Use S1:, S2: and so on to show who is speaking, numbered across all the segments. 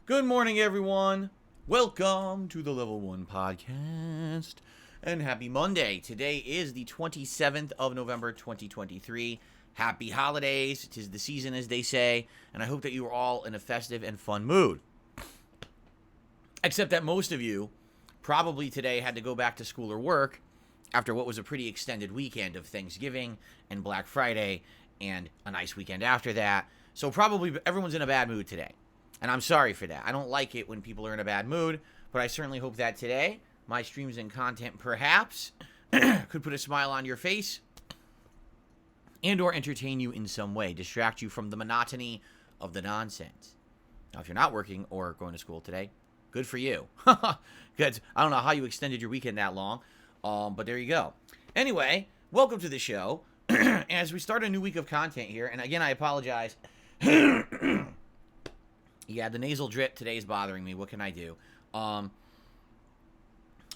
S1: Good morning, everyone. Welcome to the Level 1 Podcast. And happy Monday. Today is the 27th of November, 2023. Happy holidays. 'Tis the season, as they say. And I hope that you are all in a festive and fun mood. Except that most of you probably today had to go back to school or work after what was a pretty extended weekend of Thanksgiving and Black Friday and a nice weekend after that. So probably everyone's in a bad mood today. And I'm sorry for that. I don't like it when people are in a bad mood, but I certainly hope that today, my streams and content perhaps could put a smile on your face and or entertain you in some way, distract you from the monotony of the nonsense. Now, if you're not working or going to school today, good for you. Good. I don't know how you extended your weekend that long, but there you go. Anyway, welcome to the show. As we start a new week of content here, and again, I apologize. Yeah, the nasal drip today is bothering me. What can I do? Hope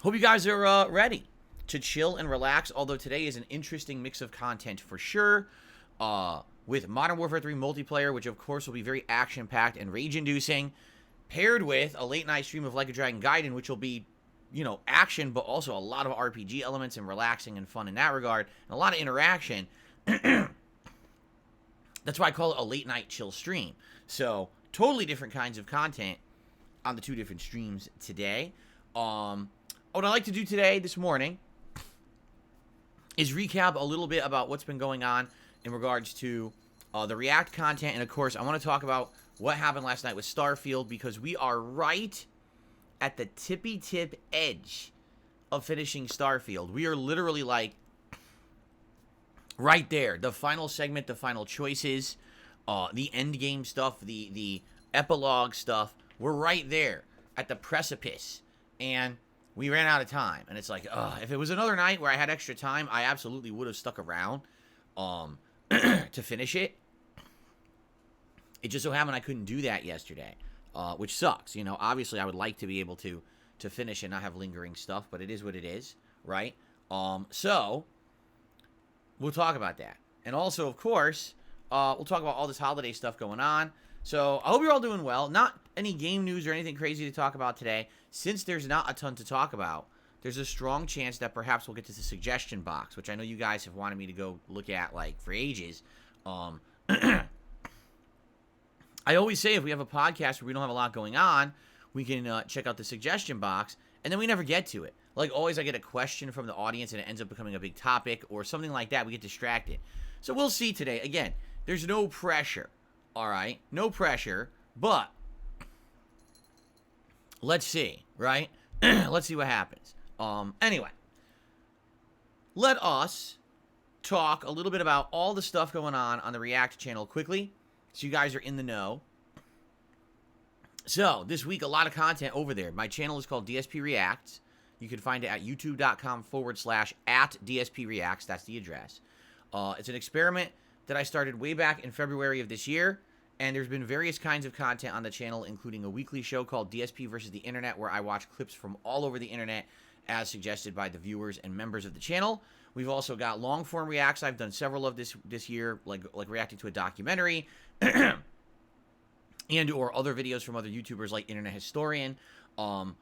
S1: you guys are ready to chill and relax, although today is an interesting mix of content for sure. With Modern Warfare 3 multiplayer, which of course will be very action-packed and rage-inducing, paired with a late-night stream of Like a Dragon Gaiden, which will be, you know, action, but also a lot of RPG elements and relaxing and fun in that regard, and a lot of interaction. That's why I call it a late-night chill stream. So totally different kinds of content on the two different streams today. What I'd like to do today, this morning, is recap a little bit about what's been going on in regards to the React content. And, of course, I want to talk about what happened last night with Starfield, because we are right at the tippy-tip edge of finishing Starfield. We are literally, like, right there. The final segment, the final choices, the end game stuff, the epilogue stuff, we're right there at the precipice, and we ran out of time. And it's like, if it was another night where I had extra time, I absolutely would have stuck around to finish it. It just so happened I couldn't do that yesterday, which sucks. You know, obviously I would like to be able to finish and not have lingering stuff, but it is what it is, right? So we'll talk about that. And also, of course, we'll talk about all this holiday stuff going on. So I hope you're all doing well. Not any game news or anything crazy to talk about today. Since there's not a ton to talk about, there's a strong chance that perhaps we'll get to the suggestion box, which I know you guys have wanted me to go look at, like, for ages. I always say if we have a podcast where we don't have a lot going on, we can check out the suggestion box, and then we never get to it. Like, always I get a question from the audience, and it ends up becoming a big topic or something like that. We get distracted. So we'll see today. Again, there's no pressure, all right? No pressure, but let's see, right? Let's see what happens. Anyway, let us talk a little bit about all the stuff going on the React channel quickly, so you guys are in the know. So, this week, a lot of content over there. My channel is called DSP Reacts. You can find it at youtube.com/@DSP Reacts. That's the address. It's an experiment that I started way back in February of this year, And there's been various kinds of content on the channel, including a weekly show called DSP versus the Internet, where I watch clips from all over the internet as suggested by the viewers and members of the channel. We've also got long-form reacts. I've done several of this year, like reacting to a documentary and or other videos from other YouTubers like Internet Historian.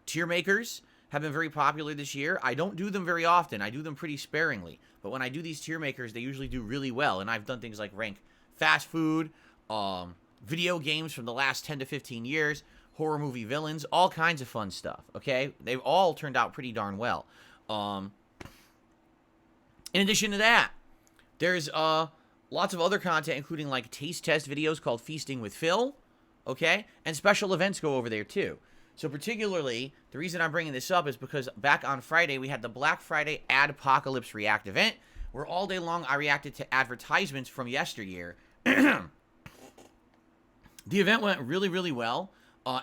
S1: Tier makers have been very popular this year. I don't do them very often. I do them pretty sparingly. But when I do these tier makers, they usually do really well. And I've done things like rank fast food, video games from the last 10 to 15 years, horror movie villains, all kinds of fun stuff, okay? They've all turned out pretty darn well. In addition to that, there's lots of other content, including like taste test videos called Feasting with Phil, okay? And special events go over there too. So particularly, the reason I'm bringing this up is because back on Friday, we had the Black Friday Adpocalypse React event, where all day long I reacted to advertisements from yesteryear. The event went really, really well.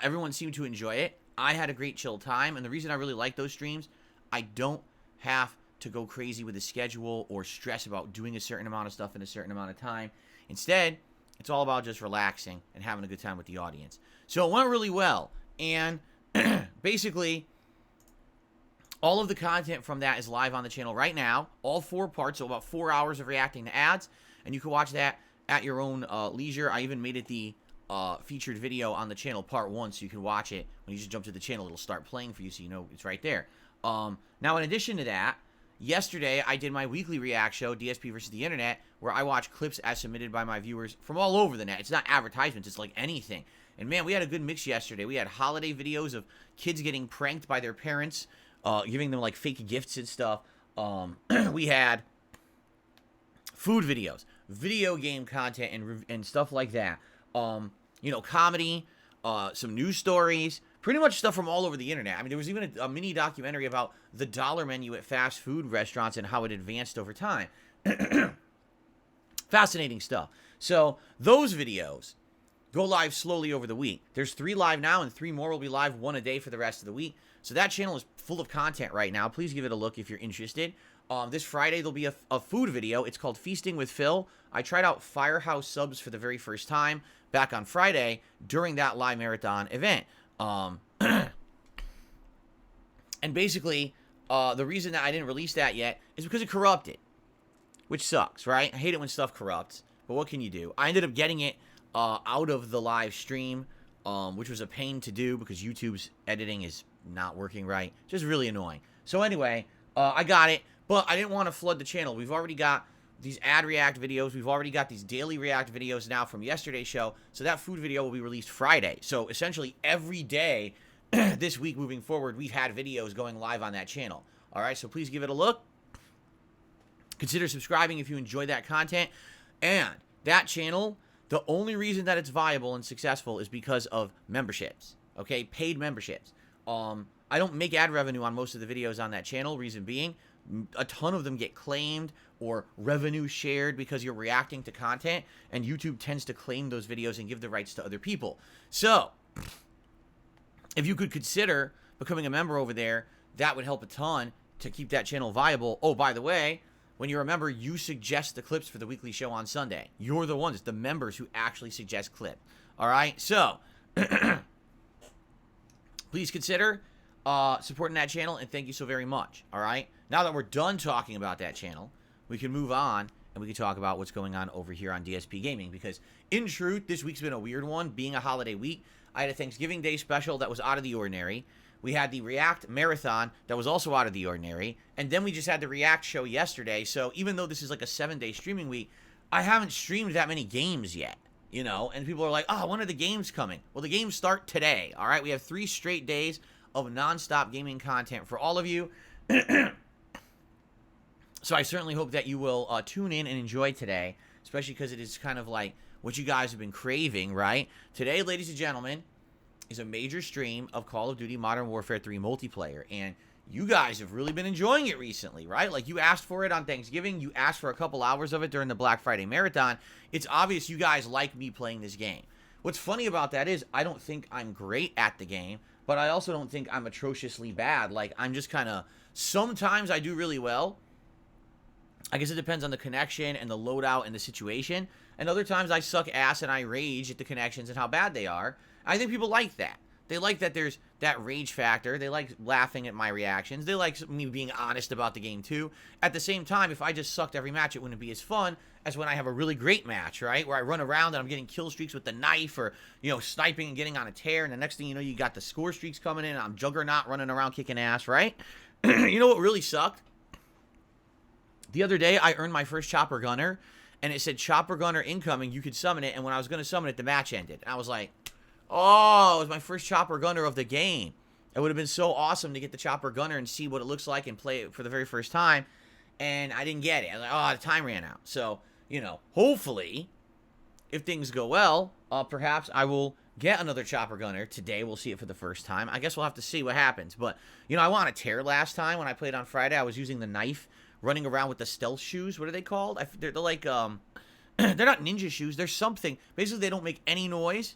S1: Everyone seemed to enjoy it. I had a great chill time, and the reason I really like those streams, I don't have to go crazy with the schedule or stress about doing a certain amount of stuff in a certain amount of time. Instead, it's all about just relaxing and having a good time with the audience. So it went really well, and basically, all of the content from that is live on the channel right now, all 4 parts, so about 4 hours of reacting to ads, and you can watch that at your own leisure. I even made it the featured video on the channel, part 1, so you can watch it. When you just jump to the channel, it'll start playing for you, so you know it's right there. Now, in addition to that, yesterday I did my weekly react show, DSP versus the Internet, where I watch clips as submitted by my viewers from all over the net. It's not advertisements, it's like anything. And man, we had a good mix yesterday. We had holiday videos of kids getting pranked by their parents, giving them like fake gifts and stuff. We had food videos, video game content, and stuff like that. You know, comedy, some news stories, pretty much stuff from all over the internet. I mean, there was even a mini documentary about the dollar menu at fast food restaurants and how it advanced over time. Fascinating stuff. So those videos go live slowly over the week. There's 3 live now, and 3 more will be live, 1 a day for the rest of the week. So that channel is full of content right now. Please give it a look if you're interested. This Friday, there'll be a food video. It's called Feasting with Phil. I tried out Firehouse subs for the very first time back on Friday during that live marathon event. And basically, the reason that I didn't release that yet is because it corrupted, which sucks, right? I hate it when stuff corrupts, but what can you do? I ended up getting it out of the live stream, which was a pain to do because YouTube's editing is not working right. Just really annoying. So anyway, I got it, but I didn't want to flood the channel. We've already got these ad react videos. We've already got these daily react videos now from yesterday's show. So that food video will be released Friday. So essentially every day this week moving forward, we've had videos going live on that channel. All right, so please give it a look. Consider subscribing if you enjoy that content. And that channel, the only reason that it's viable and successful is because of memberships, okay? Paid memberships. I don't make ad revenue on most of the videos on that channel, reason being, a ton of them get claimed or revenue shared because you're reacting to content, and YouTube tends to claim those videos and give the rights to other people. So, if you could consider becoming a member over there, that would help a ton to keep that channel viable. Oh, by the way, when you're a member, you suggest the clips for the weekly show on Sunday. You're the ones, the members, who actually suggest clip. All right? So, please consider supporting that channel, and thank you so very much. All right? Now that we're done talking about that channel, we can move on, and we can talk about what's going on over here on DSP Gaming, because in truth, this week's been a weird one, being a holiday week. I had a Thanksgiving Day special that was out of the ordinary. We had the React Marathon that was also out of the ordinary. And then we just had the React show yesterday. So even though this is like a 7-day streaming week, I haven't streamed that many games yet, you know? And people are like, oh, when are the games coming? Well, the games start today, all right? We have 3 straight days of nonstop gaming content for all of you. So I certainly hope that you will tune in and enjoy today, especially because it is kind of like what you guys have been craving, right? Today, ladies and gentlemen, is a major stream of Call of Duty Modern Warfare 3 multiplayer, and you guys have really been enjoying it recently, right? Like, you asked for it on Thanksgiving, you asked for a couple hours of it during the Black Friday Marathon. It's obvious you guys like me playing this game. What's funny about that is I don't think I'm great at the game, but I also don't think I'm atrociously bad. Like, I'm just kind of, sometimes I do really well. I guess it depends on the connection and the loadout and the situation. and other times I suck ass and I rage at the connections and how bad they are. I think people like that. They like that there's that rage factor. They like laughing at my reactions. They like me being honest about the game too. At the same time, if I just sucked every match, it wouldn't be as fun as when I have a really great match, right? Where I run around and I'm getting kill streaks with the knife or, sniping and getting on a tear. And the next thing you know, you got the score streaks coming in. And I'm Juggernaut running around kicking ass, right? You know what really sucked? The other day, I earned my first Chopper Gunner. And it said Chopper Gunner incoming. You could summon it. And when I was going to summon it, the match ended. And I was like, oh, it was my first Chopper Gunner of the game. It would have been so awesome to get the Chopper Gunner and see what it looks like and play it for the very first time. And I didn't get it. I was like, oh, the time ran out. So, hopefully, if things go well, perhaps I will get another Chopper Gunner today. We'll see it for the first time. I guess we'll have to see what happens. But, I won a tear last time when I played on Friday. I was using the knife, running around with the stealth shoes. What are they called? They're like, they're not ninja shoes. They're something. Basically, they don't make any noise.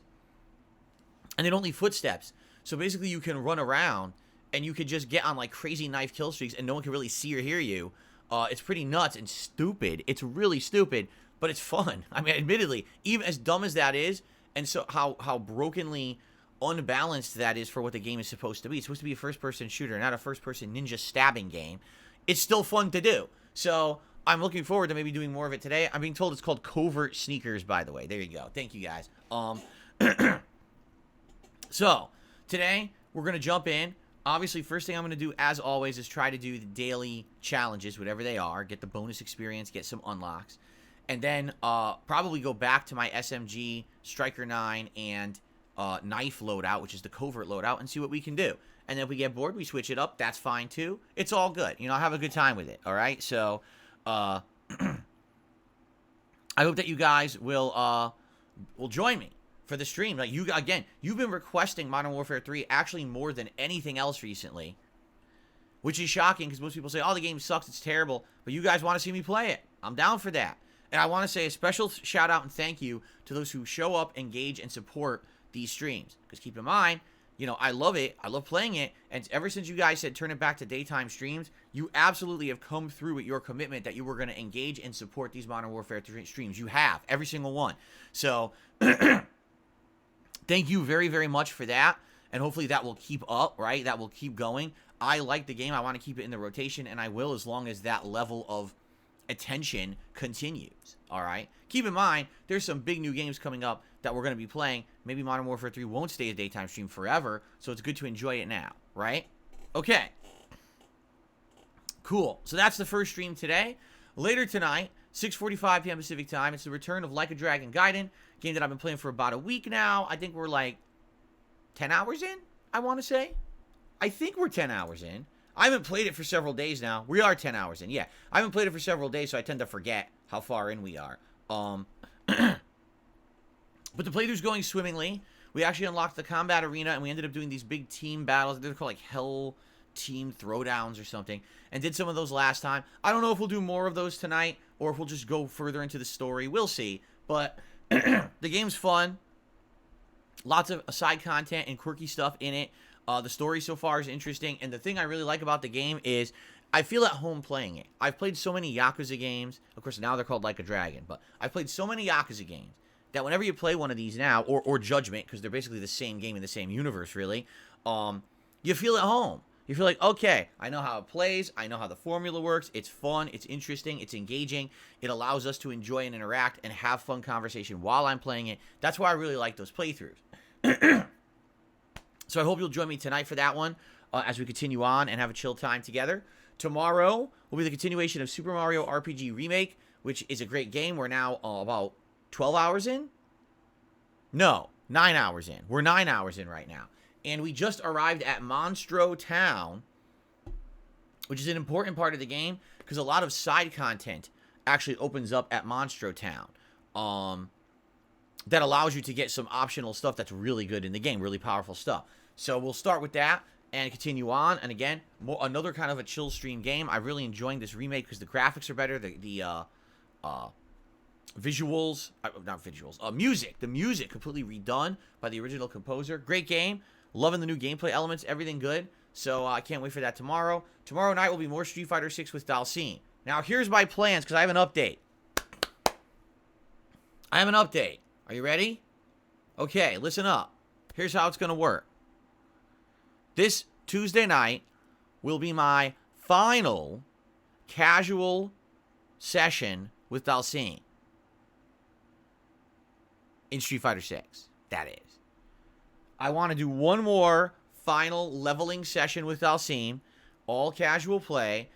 S1: And they don't leave footsteps. So basically you can run around and you could just get on like crazy knife kill streaks and no one can really see or hear you. It's pretty nuts and stupid. It's really stupid, but it's fun. I mean, admittedly, even as dumb as that is, and so how brokenly unbalanced that is for what the game is supposed to be. It's supposed to be a first-person shooter, not a first-person ninja stabbing game. It's still fun to do. So I'm looking forward to maybe doing more of it today. I'm being told it's called Covert Sneakers, by the way. There you go. Thank you, guys. So, today, we're going to jump in. Obviously, first thing I'm going to do, as always, is try to do the daily challenges, whatever they are. Get the bonus experience, get some unlocks. And then, probably go back to my SMG, Striker 9, and Knife loadout, which is the Covert loadout, and see what we can do. And then if we get bored, we switch it up. That's fine, too. It's all good. I'll have a good time with it, all right? So, I hope that you guys will join me for the stream. Like, you've been requesting Modern Warfare 3 actually more than anything else recently, which is shocking because most people say, oh, the game sucks, it's terrible, but you guys want to see me play it. I'm down for that. And I want to say a special shout out and thank you to those who show up, engage, and support these streams. Because keep in mind, I love it. I love playing it. And ever since you guys said turn it back to daytime streams, you absolutely have come through with your commitment that you were going to engage and support these Modern Warfare 3 streams. You have. Every single one. So, thank you very, very much for that. And hopefully that will keep up, right? That will keep going. I like the game. I want to keep it in the rotation. And I will as long as that level of attention continues, all right? Keep in mind, there's some big new games coming up that we're going to be playing. Maybe Modern Warfare 3 won't stay a daytime stream forever, so it's good to enjoy it now, right? Okay. Cool. So that's the first stream today. Later tonight, 6:45 p.m. Pacific time, it's the return of Like a Dragon Gaiden, game that I've been playing for about a week now. I think we're like 10 hours in, I want to say. I think we're 10 hours in. I haven't played it for several days now. We are 10 hours in, yeah. I haven't played it for several days, so I tend to forget how far in we are. But the playthrough's going swimmingly. We actually unlocked the combat arena, and we ended up doing these big team battles. They're called like Hell Team Throwdowns or something, and did some of those last time. I don't know if we'll do more of those tonight, or if we'll just go further into the story. We'll see. But the game's fun. Lots of side content and quirky stuff in it. The story so far is interesting, and the thing I really like about the game is I feel at home playing it. I've played so many Yakuza games. Of course, now they're called Like a Dragon, but I've played so many Yakuza games that whenever you play one of these now, or Judgment, because they're basically the same game in the same universe, really, you feel at home. You feel like, okay, I know how it plays. I know how the formula works. It's fun. It's interesting. It's engaging. It allows us to enjoy and interact and have fun conversation while I'm playing it. That's why I really like those playthroughs. So I hope you'll join me tonight for that one as we continue on and have a chill time together. Tomorrow will be the continuation of Super Mario RPG Remake, which is a great game. We're now about 12 hours in? No, 9 hours in. We're 9 hours in right now. And we just arrived at Monstro Town, which is an important part of the game because a lot of side content actually opens up at Monstro Town. That allows you to get some optional stuff that's really good in the game, really powerful stuff. So we'll start with that and continue on. And again, another kind of a chill stream game. I'm really enjoying this remake because the graphics are better. The visuals, not visuals, music. The music completely redone by the original composer. Great game. Loving the new gameplay elements. Everything good. So I can't wait for that tomorrow. Tomorrow night will be more Street Fighter 6 with Dalcine. Now here's my plans because I have an update. I have an update. Are you ready? Okay, listen up. Here's how it's going to work. This Tuesday night will be my final casual session with Dalsim in Street Fighter 6. That is. I want to do one more final leveling session with Dalsim, all casual play.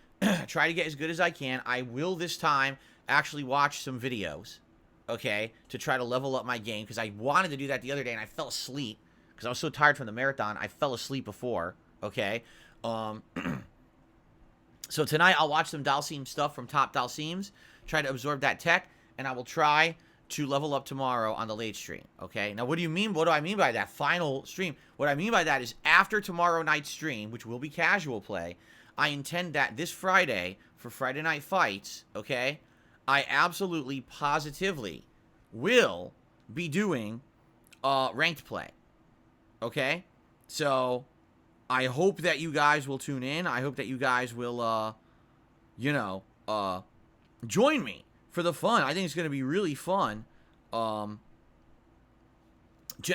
S1: Try to get as good as I can. I will this time actually watch some videos, okay, to try to level up my game, because I wanted to do that the other day and I fell asleep because I was so tired from the marathon. I fell asleep before, okay. So tonight I'll watch some Dalsim stuff from Top Dalsims, try to absorb that tech, and I will try to level up tomorrow on the late stream, okay? Now, what do you mean? What do I mean by that? Final stream. What I mean by that is after tomorrow night's stream, which will be casual play, I intend that this Friday, for Friday Night Fights, okay, I absolutely, positively will be doing ranked play, okay? So I hope that you guys will tune in. I hope that you guys will, join me for the fun. I think it's going to be really fun to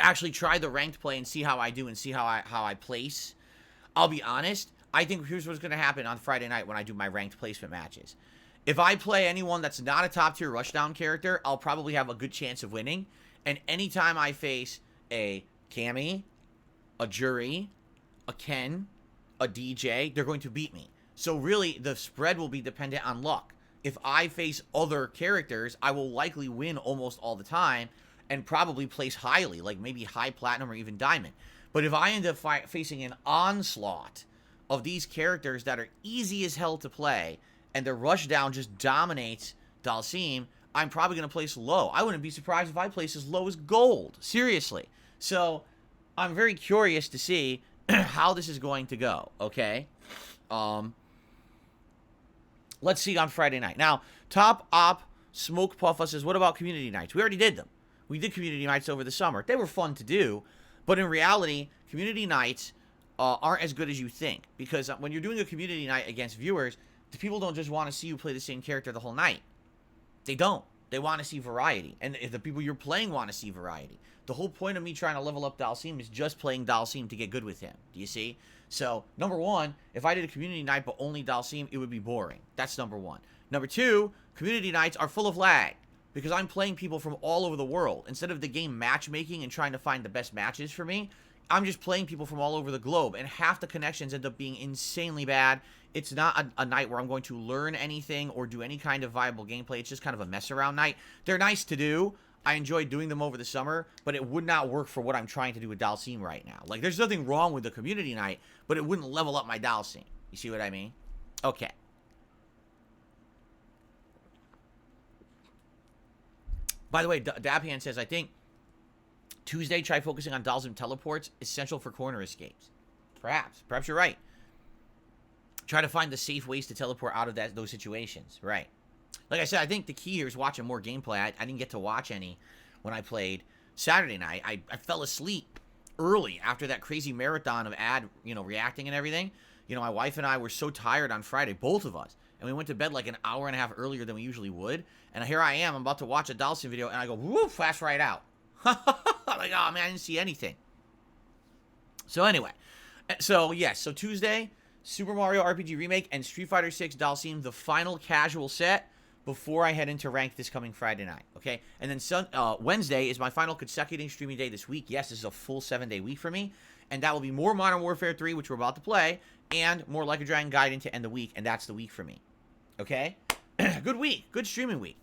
S1: actually try the ranked play and see how I do and see how I place. I'll be honest. I think here's what's going to happen on Friday night when I do my ranked placement matches. If I play anyone that's not a top-tier rushdown character, I'll probably have a good chance of winning. And anytime I face a Cammy, a Jury, a Ken, a DJ, they're going to beat me. So really, the spread will be dependent on luck. If I face other characters, I will likely win almost all the time and probably place highly, like maybe high platinum or even diamond. But if I end up facing an onslaught of these characters that are easy as hell to play, and their rushdown just dominates Dalsim, I'm probably going to place low. I wouldn't be surprised if I place as low as gold. Seriously. So I'm very curious to see how this is going to go, okay? Let's see on Friday night. Now, Top Op Smoke Puffa says, what about community nights? We already did them. We did community nights over the summer. They were fun to do, but in reality, community nights aren't as good as you think, because when you're doing a community night against viewers, the people don't just want to see you play the same character the whole night. They don't. They want to see variety, and if the people you're playing want to see variety. The whole point of me trying to level up Dalsim is just playing Dalsim to get good with him. Do you see? So, number one, if I did a community night but only Dalsim, it would be boring. That's number one. Number two, community nights are full of lag, because I'm playing people from all over the world. Instead of the game matchmaking and trying to find the best matches for me, I'm just playing people from all over the globe, and half the connections end up being insanely bad. It's not a night where I'm going to learn anything or do any kind of viable gameplay. It's just kind of a mess around night. They're nice to do. I enjoyed doing them over the summer, but it would not work for what I'm trying to do with Dalsim right now. Like, there's nothing wrong with the community night, but it wouldn't level up my Dalsim. You see what I mean? Okay. By the way, Dabhan says, I think Tuesday, try focusing on Dalsim teleports, essential for corner escapes. Perhaps. Perhaps you're right. Try to find the safe ways to teleport out of those situations. Right. Like I said, I think the key here is watching more gameplay. I didn't get to watch any when I played Saturday night. I fell asleep early after that crazy marathon of reacting and everything. My wife and I were so tired on Friday, both of us. And we went to bed like an hour and a half earlier than we usually would. And here I am, I'm about to watch a Dalsim video, and I go, whoop, flash right out. I'm like, oh, man, I didn't see anything. So anyway, so Tuesday, Super Mario RPG Remake and Street Fighter 6 Dalsim, the final casual set before I head into ranked this coming Friday night, okay? And then Wednesday is my final consecutive streaming day this week. Yes, this is a full 7-day week for me, and that will be more Modern Warfare 3, which we're about to play, and more Like a Dragon Gaiden to end the week, and that's the week for me, okay? Good week, good streaming week.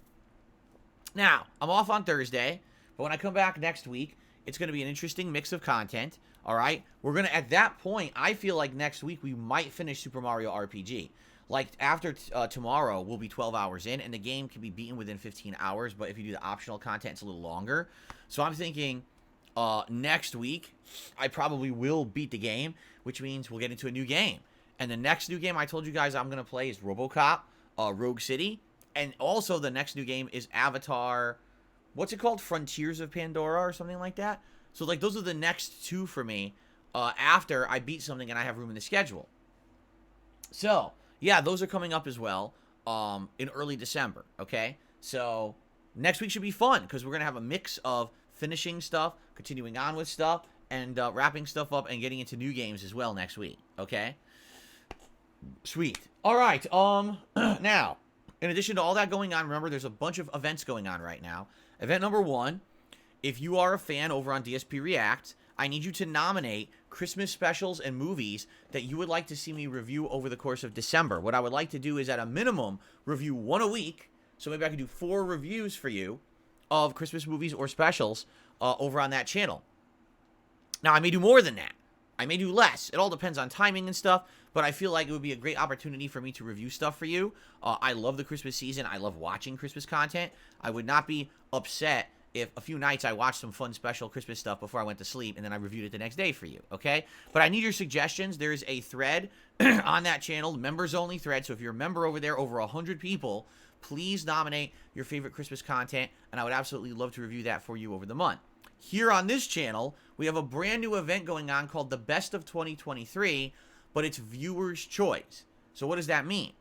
S1: Now, I'm off on Thursday, but when I come back next week, it's going to be an interesting mix of content, all right? We're going to, at that point, I feel like next week we might finish Super Mario RPG. Like, after tomorrow, we'll be 12 hours in, and the game can be beaten within 15 hours, but if you do the optional content, it's a little longer. So I'm thinking next week, I probably will beat the game, which means we'll get into a new game. And the next new game I told you guys I'm going to play is RoboCop, Rogue City, and also the next new game is Avatar, what's it called? Frontiers of Pandora or something like that? So, like, those are the next two for me after I beat something and I have room in the schedule. So, yeah, those are coming up as well in early December, okay? So, next week should be fun because we're going to have a mix of finishing stuff, continuing on with stuff, and wrapping stuff up and getting into new games as well next week. Okay? Sweet. All right. Now, in addition to all that going on, remember there's a bunch of events going on right now. Event number 1, if you are a fan over on DSP React, I need you to nominate Christmas specials and movies that you would like to see me review over the course of December. What I would like to do is, at a minimum, review 1 a week. So maybe I could do 4 reviews for you of Christmas movies or specials over on that channel. Now, I may do more than that. I may do less. It all depends on timing and stuff, but I feel like it would be a great opportunity for me to review stuff for you. I love the Christmas season. I love watching Christmas content. I would not be upset if a few nights I watched some fun special Christmas stuff before I went to sleep and then I reviewed it the next day for you, okay? But I need your suggestions. There's a thread on that channel, members only thread, so if you're a member over there, over 100 people, please nominate your favorite Christmas content, and I would absolutely love to review that for you over the month. Here on this channel, we have a brand new event going on called the Best of 2023, but it's viewer's choice. So what does that mean?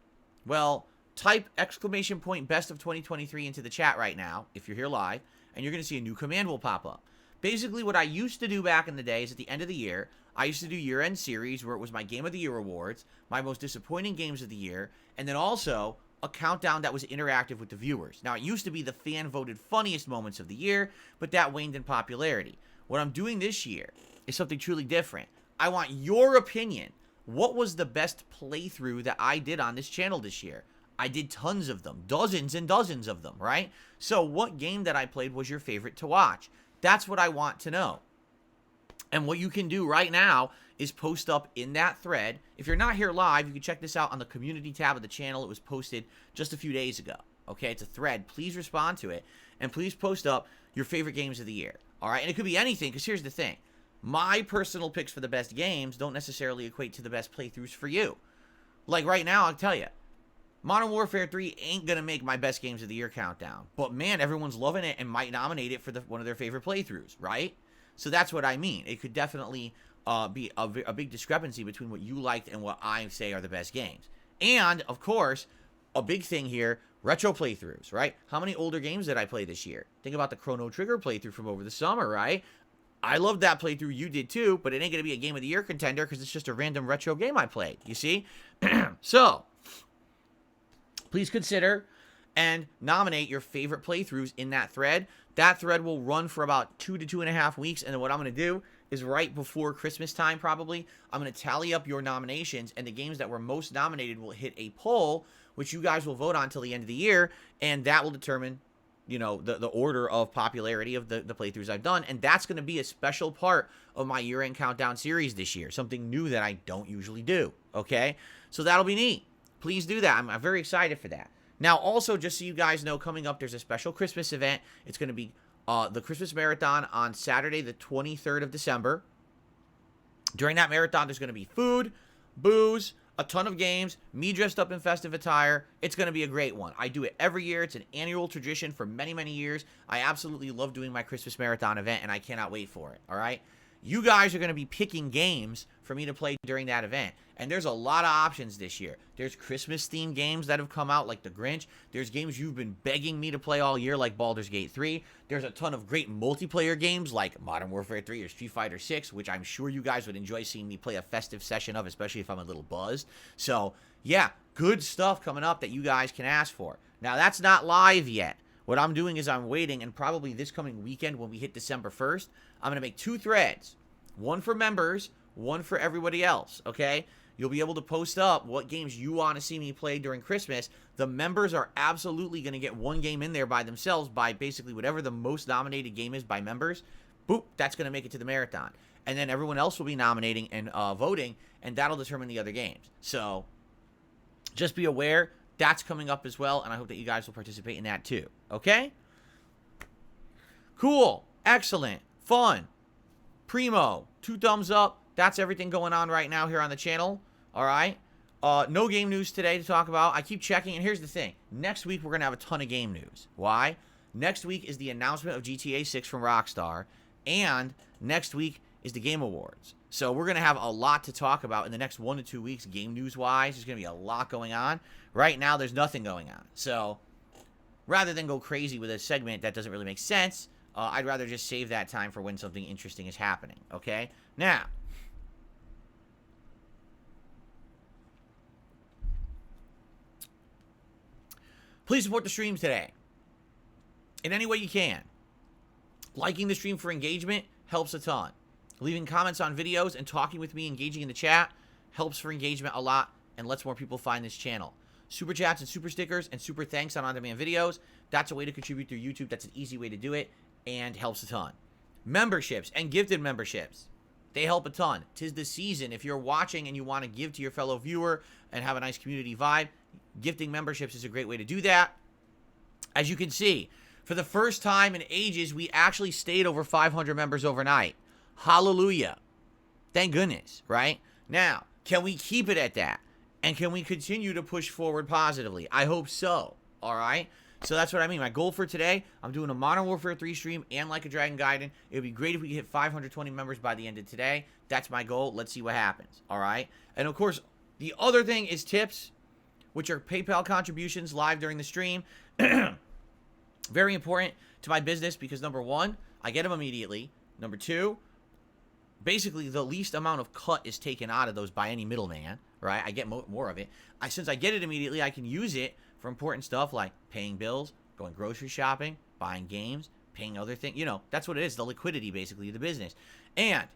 S1: Well, type exclamation point Best of 2023 into the chat right now, if you're here live, and you're going to see a new command will pop up. Basically, what I used to do back in the days at the end of the year, I used to do year-end series where it was my Game of the Year awards, my most disappointing games of the year, and then also a countdown that was interactive with the viewers. Now, it used to be the fan-voted funniest moments of the year, but that waned in popularity. What I'm doing this year is something truly different. I want your opinion. What was the best playthrough that I did on this channel this year? I did tons of them, dozens and dozens of them, right? So what game that I played was your favorite to watch? That's what I want to know. And what you can do right now is post up in that thread. If you're not here live, you can check this out on the community tab of the channel. It was posted just a few days ago. Okay, it's a thread. Please respond to it. And please post up your favorite games of the year. All right, and it could be anything, because here's the thing. My personal picks for the best games don't necessarily equate to the best playthroughs for you. Like right now, I'll tell you, Modern Warfare 3 ain't going to make my best games of the year countdown. But man, everyone's loving it and might nominate it for one of their favorite playthroughs, right? So that's what I mean. It could definitely be a big discrepancy between what you liked and what I say are the best games. And, of course, a big thing here, retro playthroughs, right? How many older games did I play this year? Think about the Chrono Trigger playthrough from over the summer, right? I loved that playthrough. You did too, but it ain't going to be a Game of the Year contender because it's just a random retro game I played, you see? So, please consider and nominate your favorite playthroughs in that thread. That thread will run for about 2 to 2.5 weeks, and then what I'm going to do is right before Christmas time probably, I'm going to tally up your nominations, and the games that were most nominated will hit a poll, which you guys will vote on till the end of the year, and that will determine, you know, the order of popularity of the playthroughs I've done, and that's going to be a special part of my year-end countdown series this year, something new that I don't usually do, okay? So that'll be neat. Please do that. I'm very excited for that. Now, also, just so you guys know, coming up, there's a special Christmas event. It's going to be the Christmas Marathon on Saturday, the 23rd of December. During that marathon, there's going to be food, booze, a ton of games, me dressed up in festive attire. It's going to be a great one. I do it every year. It's an annual tradition for many, many years. I absolutely love doing my Christmas Marathon event, and I cannot wait for it, all right? You guys are going to be picking games for me to play during that event. And there's a lot of options this year. There's Christmas-themed games that have come out, like The Grinch. There's games you've been begging me to play all year, like Baldur's Gate 3. There's a ton of great multiplayer games, like Modern Warfare 3 or Street Fighter 6, which I'm sure you guys would enjoy seeing me play a festive session of, especially if I'm a little buzzed. So, yeah, good stuff coming up that you guys can ask for. Now, that's not live yet. What I'm doing is I'm waiting, and probably this coming weekend when we hit December 1st, I'm going to make 2 threads. One for members, one for everybody else, okay? You'll be able to post up what games you want to see me play during Christmas. The members are absolutely going to get one game in there by themselves by basically whatever the most nominated game is by members. Boop, that's going to make it to the marathon. And then everyone else will be nominating and voting, and that'll determine the other games. So, just be aware, that's coming up as well, and I hope that you guys will participate in that too, okay? Cool, excellent, fun, primo, 2 thumbs up. That's everything going on right now here on the channel. All right. No game news today to talk about. I keep checking, and here's the thing. Next week, we're going to have a ton of game news. Why? Next week is the announcement of GTA 6 from Rockstar, and next week is the Game Awards. So we're going to have a lot to talk about in the next 1 to 2 weeks, game news-wise. There's going to be a lot going on. Right now, there's nothing going on. So rather than go crazy with a segment that doesn't really make sense, I'd rather just save that time for when something interesting is happening, okay? Now, please support the stream today in any way you can. Liking the stream for engagement helps a ton. Leaving comments on videos and talking with me, engaging in the chat, helps for engagement a lot and lets more people find this channel. Super chats and super stickers and super thanks on on-demand videos. That's a way to contribute through YouTube. That's an easy way to do it and helps a ton. Memberships and gifted memberships. They help a ton. 'Tis the season. If you're watching and you want to give to your fellow viewer and have a nice community vibe, gifting memberships is a great way to do that. As you can see, for the first time in ages, we actually stayed over 500 members overnight. Hallelujah. Thank goodness, right? Now, can we keep it at that? And can we continue to push forward positively? I hope so, all right? So that's what I mean. My goal for today, I'm doing a Modern Warfare 3 stream and Like a Dragon Gaiden. It would be great if we could hit 520 members by the end of today. That's my goal. Let's see what happens, all right? And, of course, the other thing is tips, which are PayPal contributions live during the stream. Very important to my business because, number one, I get them immediately. Number two, basically the least amount of cut is taken out of those by any middleman, right? I get more of it. Since I get it immediately, I can use it for important stuff like paying bills, going grocery shopping, buying games, paying other things. You know, that's what it is, the liquidity, basically, of the business. And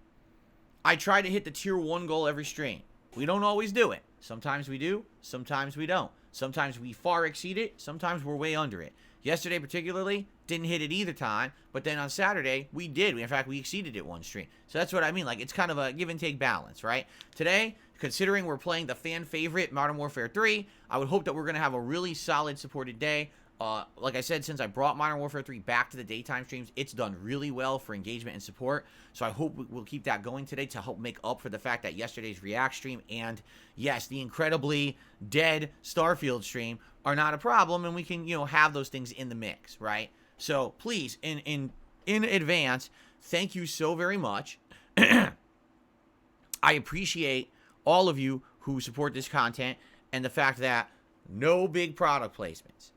S1: I try to hit the tier 1 goal every stream. We don't always do it. Sometimes we do, sometimes we don't. Sometimes we far exceed it, sometimes we're way under it. Yesterday, particularly, didn't hit it either time, but then on Saturday, we did. In fact, we exceeded it one stream. So that's what I mean. Like, it's kind of a give and take balance, right? Today, considering we're playing the fan favorite Modern Warfare 3, I would hope that we're going to have a really solid supported day. Like I said, since I brought Modern Warfare 3 back to the daytime streams, it's done really well for engagement and support. So I hope we'll keep that going today to help make up for the fact that yesterday's React stream and, yes, the incredibly dead Starfield stream are not a problem, and we can, you know, have those things in the mix, right? So please, in advance, thank you so very much. I appreciate all of you who support this content and the fact that no big product placements,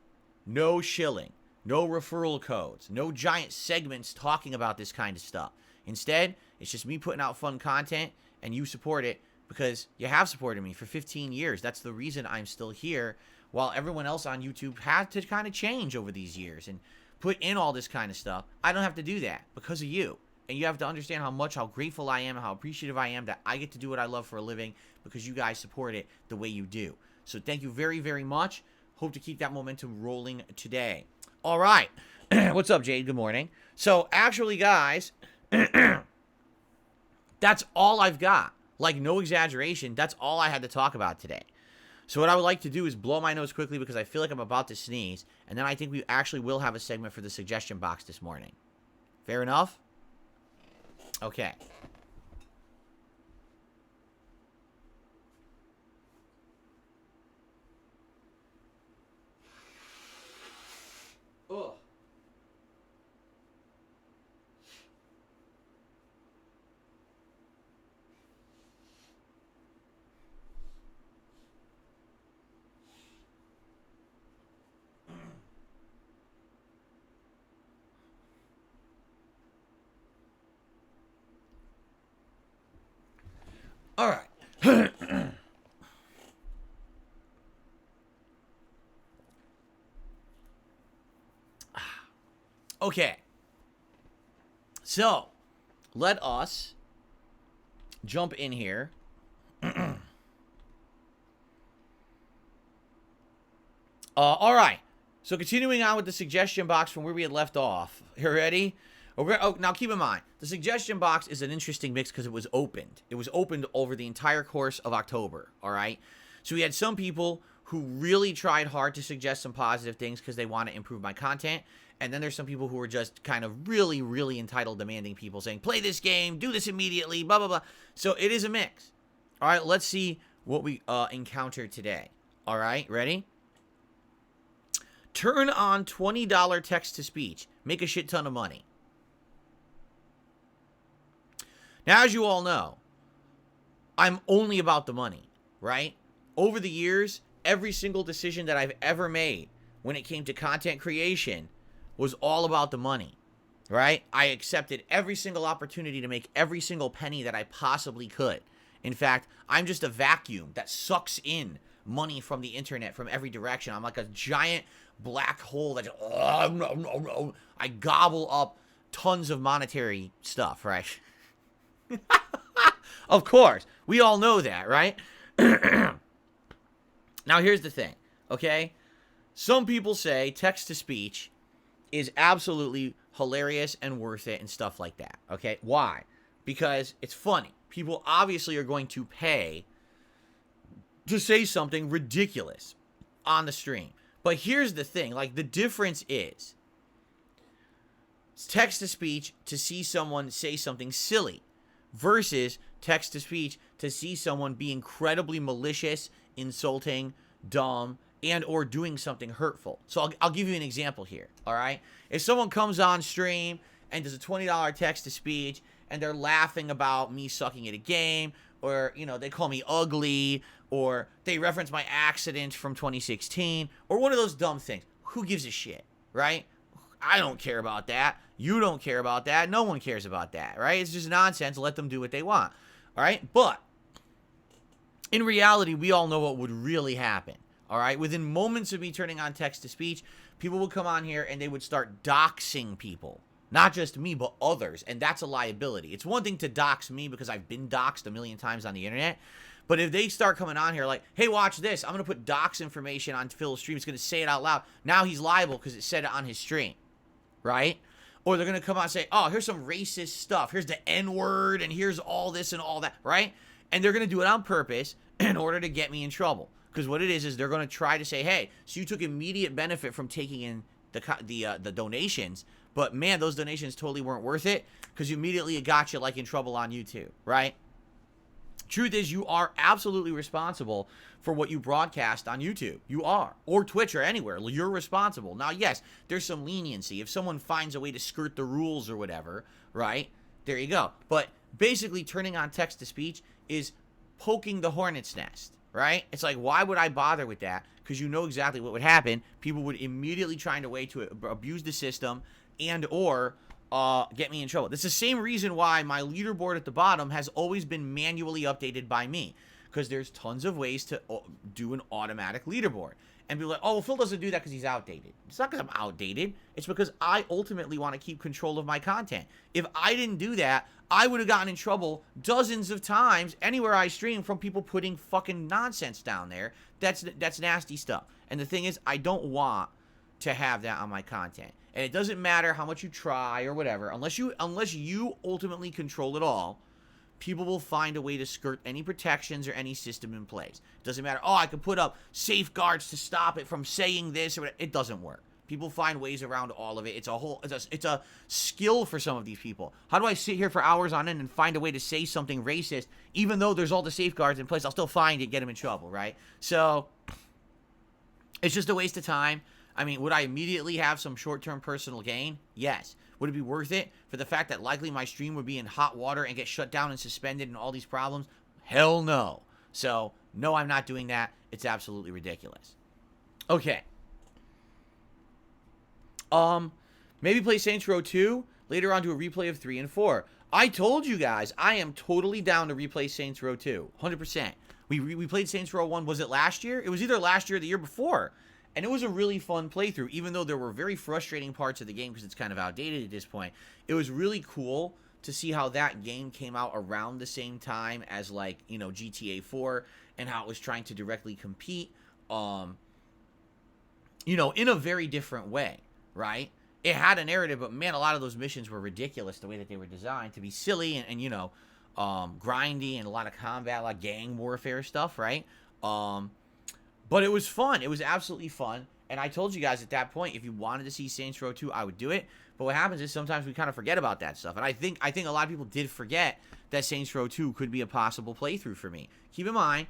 S1: no shilling, no referral codes, no giant segments talking about this kind of stuff. Instead, it's just me putting out fun content and you support it because you have supported me for 15 years. That's the reason I'm still here, while everyone else on YouTube had to kind of change over these years and put in all this kind of stuff. I don't have to do that because of you. And you have to understand how grateful I am and how appreciative I am that I get to do what I love for a living because you guys support it the way you do. So thank you very, very much. Hope to keep that momentum rolling today. All right. What's up, Jade? Good morning. So actually, guys, that's all I've got. Like, no exaggeration. That's all I had to talk about today. So what I would like to do is blow my nose quickly because I feel like I'm about to sneeze. And then I think we actually will have a segment for the suggestion box this morning. Fair enough? Okay. Ugh. All right. Okay. So, let us jump in here. All right. So, continuing on with the suggestion box from where we had left off. You ready? Now, keep in mind, the suggestion box is an interesting mix because it was opened. It was opened over the entire course of October, all right? So we had some people who really tried hard to suggest some positive things because they want to improve my content. And then there's some people who were just kind of really, really entitled, demanding people saying, play this game, do this immediately, blah, blah, blah. So it is a mix. All right, let's see what we encounter today. All right, ready? Turn on $20 text-to-speech. Make a shit ton of money. Now, as you all know, I'm only about the money, right? Over the years, every single decision that I've ever made, when it came to content creation was all about the money, right? I accepted every single opportunity to make every single penny that I possibly could. In fact, I'm just a vacuum that sucks in money from the internet from every direction. I'm like a giant black hole that I gobble up tons of monetary stuff, right? Of course. We all know that, right? Now, here's the thing, okay? Some people say text-to-speech is absolutely hilarious and worth it and stuff like that, okay? Why? Because it's funny. People obviously are going to pay to say something ridiculous on the stream. But here's the thing, like, the difference is text-to-speech to see someone say something silly versus text-to-speech to see someone be incredibly malicious, insulting, dumb, and or doing something hurtful. So I'll give you an example here, all right? If someone comes on stream and does a $20 text-to-speech and they're laughing about me sucking at a game, or, you know, they call me ugly, or they reference my accident from 2016, or one of those dumb things, who gives a shit, right? I don't care about that. You don't care about that. No one cares about that, right? It's just nonsense. Let them do what they want, all right? But in reality, we all know what would really happen, all right? Within moments of me turning on text-to-speech, people would come on here and they would start doxing people. Not just me, but others, and that's a liability. It's one thing to dox me because I've been doxed a million times on the internet, but if they start coming on here like, hey, watch this, I'm going to put dox information on Phil's stream, he's going to say it out loud, now he's liable because it said it on his stream, right? Or they're going to come out and say, oh, here's some racist stuff, here's the N-word, and here's all this and all that, right? And they're going to do it on purpose in order to get me in trouble. Because what it is they're going to try to say, hey, so you took immediate benefit from taking in the donations, but man, those donations totally weren't worth it because you immediately got you like in trouble on YouTube, right? Truth is, you are absolutely responsible for what you broadcast on YouTube. You are. Or Twitch or anywhere. You're responsible. Now, yes, there's some leniency. If someone finds a way to skirt the rules or whatever, right? There you go. But basically, turning on text-to-speech is poking the hornet's nest, right? It's like, why would I bother with that? Because you know exactly what would happen. People would immediately find a way to abuse the system and or get me in trouble. That's the same reason why my leaderboard at the bottom has always been manually updated by me, because there's tons of ways to do an automatic leaderboard. And be like, oh, well, Phil doesn't do that because he's outdated. It's not because I'm outdated. It's because I ultimately want to keep control of my content. If I didn't do that, I would have gotten in trouble dozens of times anywhere I stream from people putting fucking nonsense down there. That's nasty stuff. And the thing is, I don't want to have that on my content. And it doesn't matter how much you try or whatever, unless you ultimately control it all, people will find a way to skirt any protections or any system in place. It doesn't matter, oh, I can put up safeguards to stop it from saying this or whatever. It doesn't work. People find ways around all of it. It's a skill for some of these people. How do I sit here for hours on end and find a way to say something racist, even though there's all the safeguards in place? I'll still find it, get them in trouble, right? So it's just a waste of time. I mean, would I immediately have some short-term personal gain? Yes. Would it be worth it for the fact that likely my stream would be in hot water and get shut down and suspended and all these problems? Hell no. So, no, I'm not doing that. It's absolutely ridiculous. Okay. Maybe play Saints Row 2. Later on do a replay of 3 and 4. I told you guys, I am totally down to replay Saints Row 2. 100%. We played Saints Row 1, was it last year? It was either last year or the year before. And it was a really fun playthrough, even though there were very frustrating parts of the game because it's kind of outdated at this point. It was really cool to see how that game came out around the same time as, like, you know, GTA 4 and how it was trying to directly compete, you know, in a very different way, right? It had a narrative, but, man, a lot of those missions were ridiculous the way that they were designed to be silly and you know, grindy and a lot of combat, like gang warfare stuff, right? But it was fun. It was absolutely fun. And I told you guys at that point, if you wanted to see Saints Row 2, I would do it. But what happens is sometimes we kind of forget about that stuff. And I think a lot of people did forget that Saints Row 2 could be a possible playthrough for me. Keep in mind,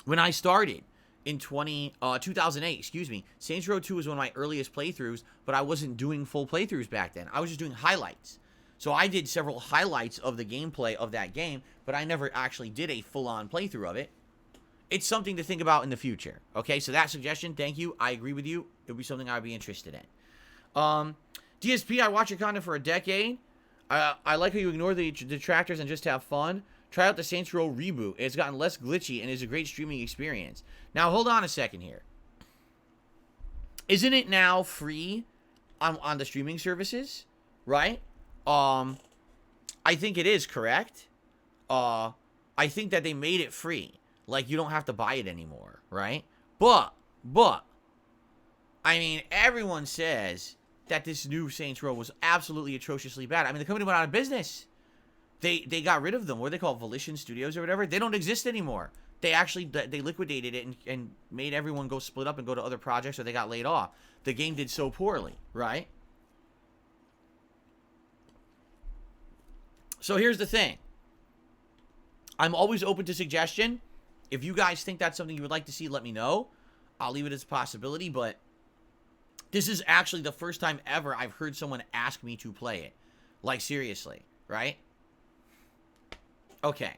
S1: when I started in 2008, Saints Row 2 was one of my earliest playthroughs, but I wasn't doing full playthroughs back then. I was just doing highlights. So I did several highlights of the gameplay of that game, but I never actually did a full-on playthrough of it. it's something to think about in the future. Okay, so that suggestion, thank you. I agree with you. It would be something I'd be interested in. DSP, I watch your content for a decade. I like how you ignore the detractors and just have fun. Try out the Saints Row reboot. It's gotten less glitchy and is a great streaming experience. Now, hold on a second here. Isn't it now free on the streaming services? Right? I think it is, correct? I think that they made it free. Like, you don't have to buy it anymore, right? But, I mean, everyone says that this new Saints Row was absolutely atrociously bad. I mean, the company went out of business. They got rid of them. What do they call it? Volition Studios or whatever? They don't exist anymore. They actually, they liquidated it and made everyone go split up and go to other projects, or they got laid off. The game did so poorly, right? So here's the thing. I'm always open to suggestion. If you guys think that's something you would like to see, let me know. I'll leave it as a possibility, but this is actually the first time ever I've heard someone ask me to play it. Like, seriously, right? Okay.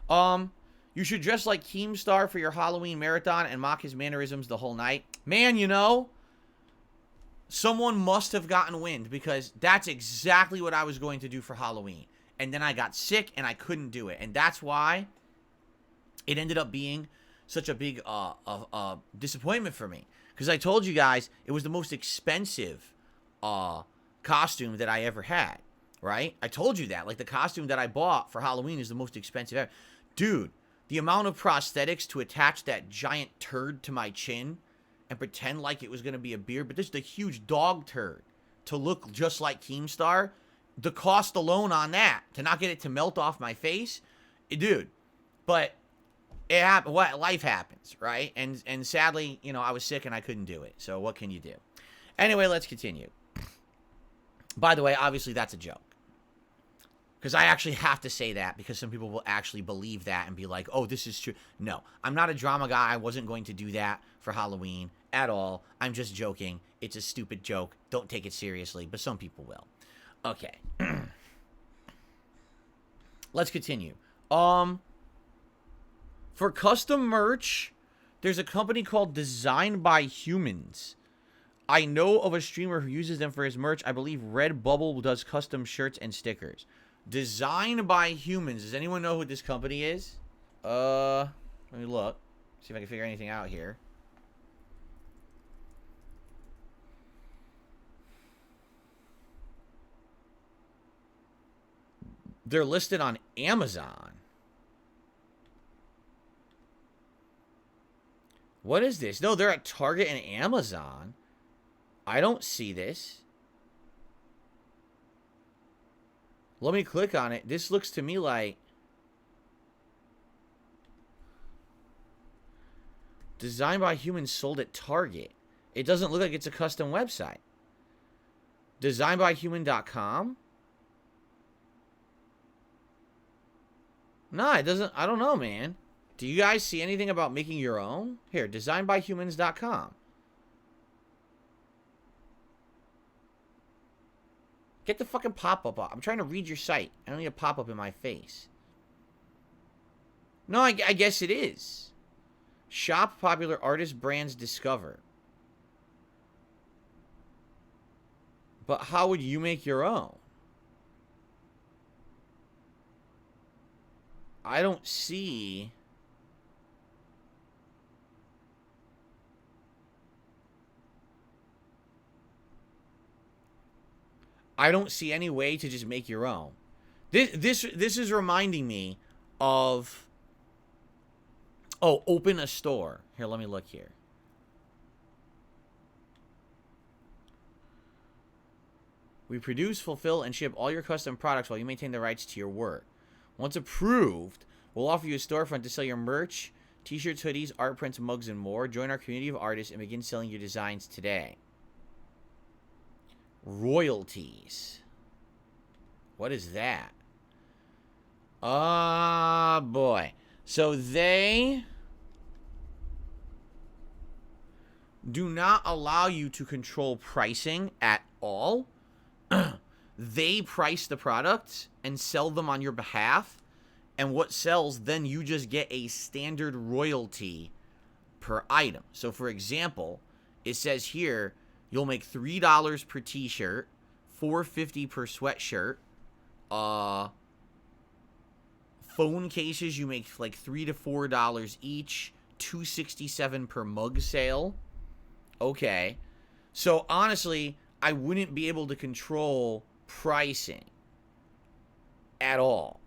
S1: You should dress like Keemstar for your Halloween marathon and mock his mannerisms the whole night. Man, you know, someone must have gotten wind, because that's exactly what I was going to do for Halloween. And then I got sick and I couldn't do it. And that's why it ended up being such a big disappointment for me. Because I told you guys it was the most expensive costume that I ever had, right? I told you that. Like, the costume that I bought for Halloween is the most expensive ever. Dude, the amount of prosthetics to attach that giant turd to my chin and pretend like it was going to be a beard, but this is a huge dog turd to look just like Keemstar. The cost alone on that, to not get it to melt off my face, dude. But it happened. What, life happens, right? And sadly, you know, I was sick and I couldn't do it. So what can you do? Anyway, let's continue. By the way, obviously that's a joke, because I actually have to say that, because some people will actually believe that and be like, "Oh, this is true." No, I'm not a drama guy. I wasn't going to do that for Halloween at all. I'm just joking. It's a stupid joke. Don't take it seriously, but some people will. Okay. Let's continue. For custom merch, there's a company called Design by Humans. I know of a streamer who uses them for his merch. I believe Redbubble does custom shirts and stickers. Design by Humans. Does anyone know who this company is? Let me look. See if I can figure anything out here. They're listed on Amazon. What is this? No, they're at Target and Amazon. I don't see this. Let me click on it. This looks to me like Designed by Humans, sold at Target. It doesn't look like it's a custom website. Designbyhuman.com? No, it doesn't. I don't know, man. Do you guys see anything about making your own? Here, designbyhumans.com. Get the fucking pop-up off. I'm trying to read your site. I don't need a pop-up in my face. No, I guess it is. Shop popular artist brands, discover. But how would you make your own? I don't see... I don't see any way to just make your own. This is reminding me of... Oh, open a store. Here, let me look here. We produce, fulfill, and ship all your custom products while you maintain the rights to your work. Once approved, we'll offer you a storefront to sell your merch, t-shirts, hoodies, art prints, mugs, and more. Join our community of artists and begin selling your designs today. Royalties. What is that? Boy. So they do not allow you to control pricing at all. They price the products and sell them on your behalf, and what sells, then you just get a standard royalty per item. So for example, it says here you'll make $3 per t-shirt, $4.50 per sweatshirt. Phone cases you make like $3 to $4 each, $2.67 per mug sale. Okay. So honestly, I wouldn't be able to control pricing at all.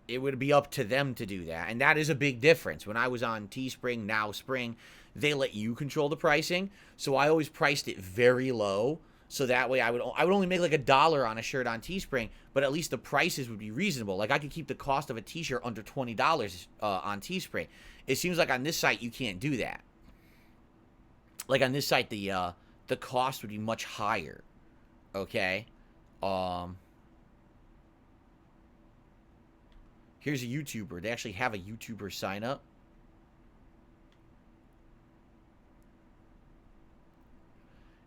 S1: It would be up to them to do that. And that is a big difference. When I was on Teespring, now Spring, they let you control the pricing. So I always priced it very low. So that way I would only make like $1 on a shirt on Teespring, but at least the prices would be reasonable. Like I could keep the cost of a t-shirt under $20 on Teespring. It seems like on this site you can't do that. Like on this site the cost would be much higher. Okay? Here's a YouTuber. They actually have a YouTuber sign up.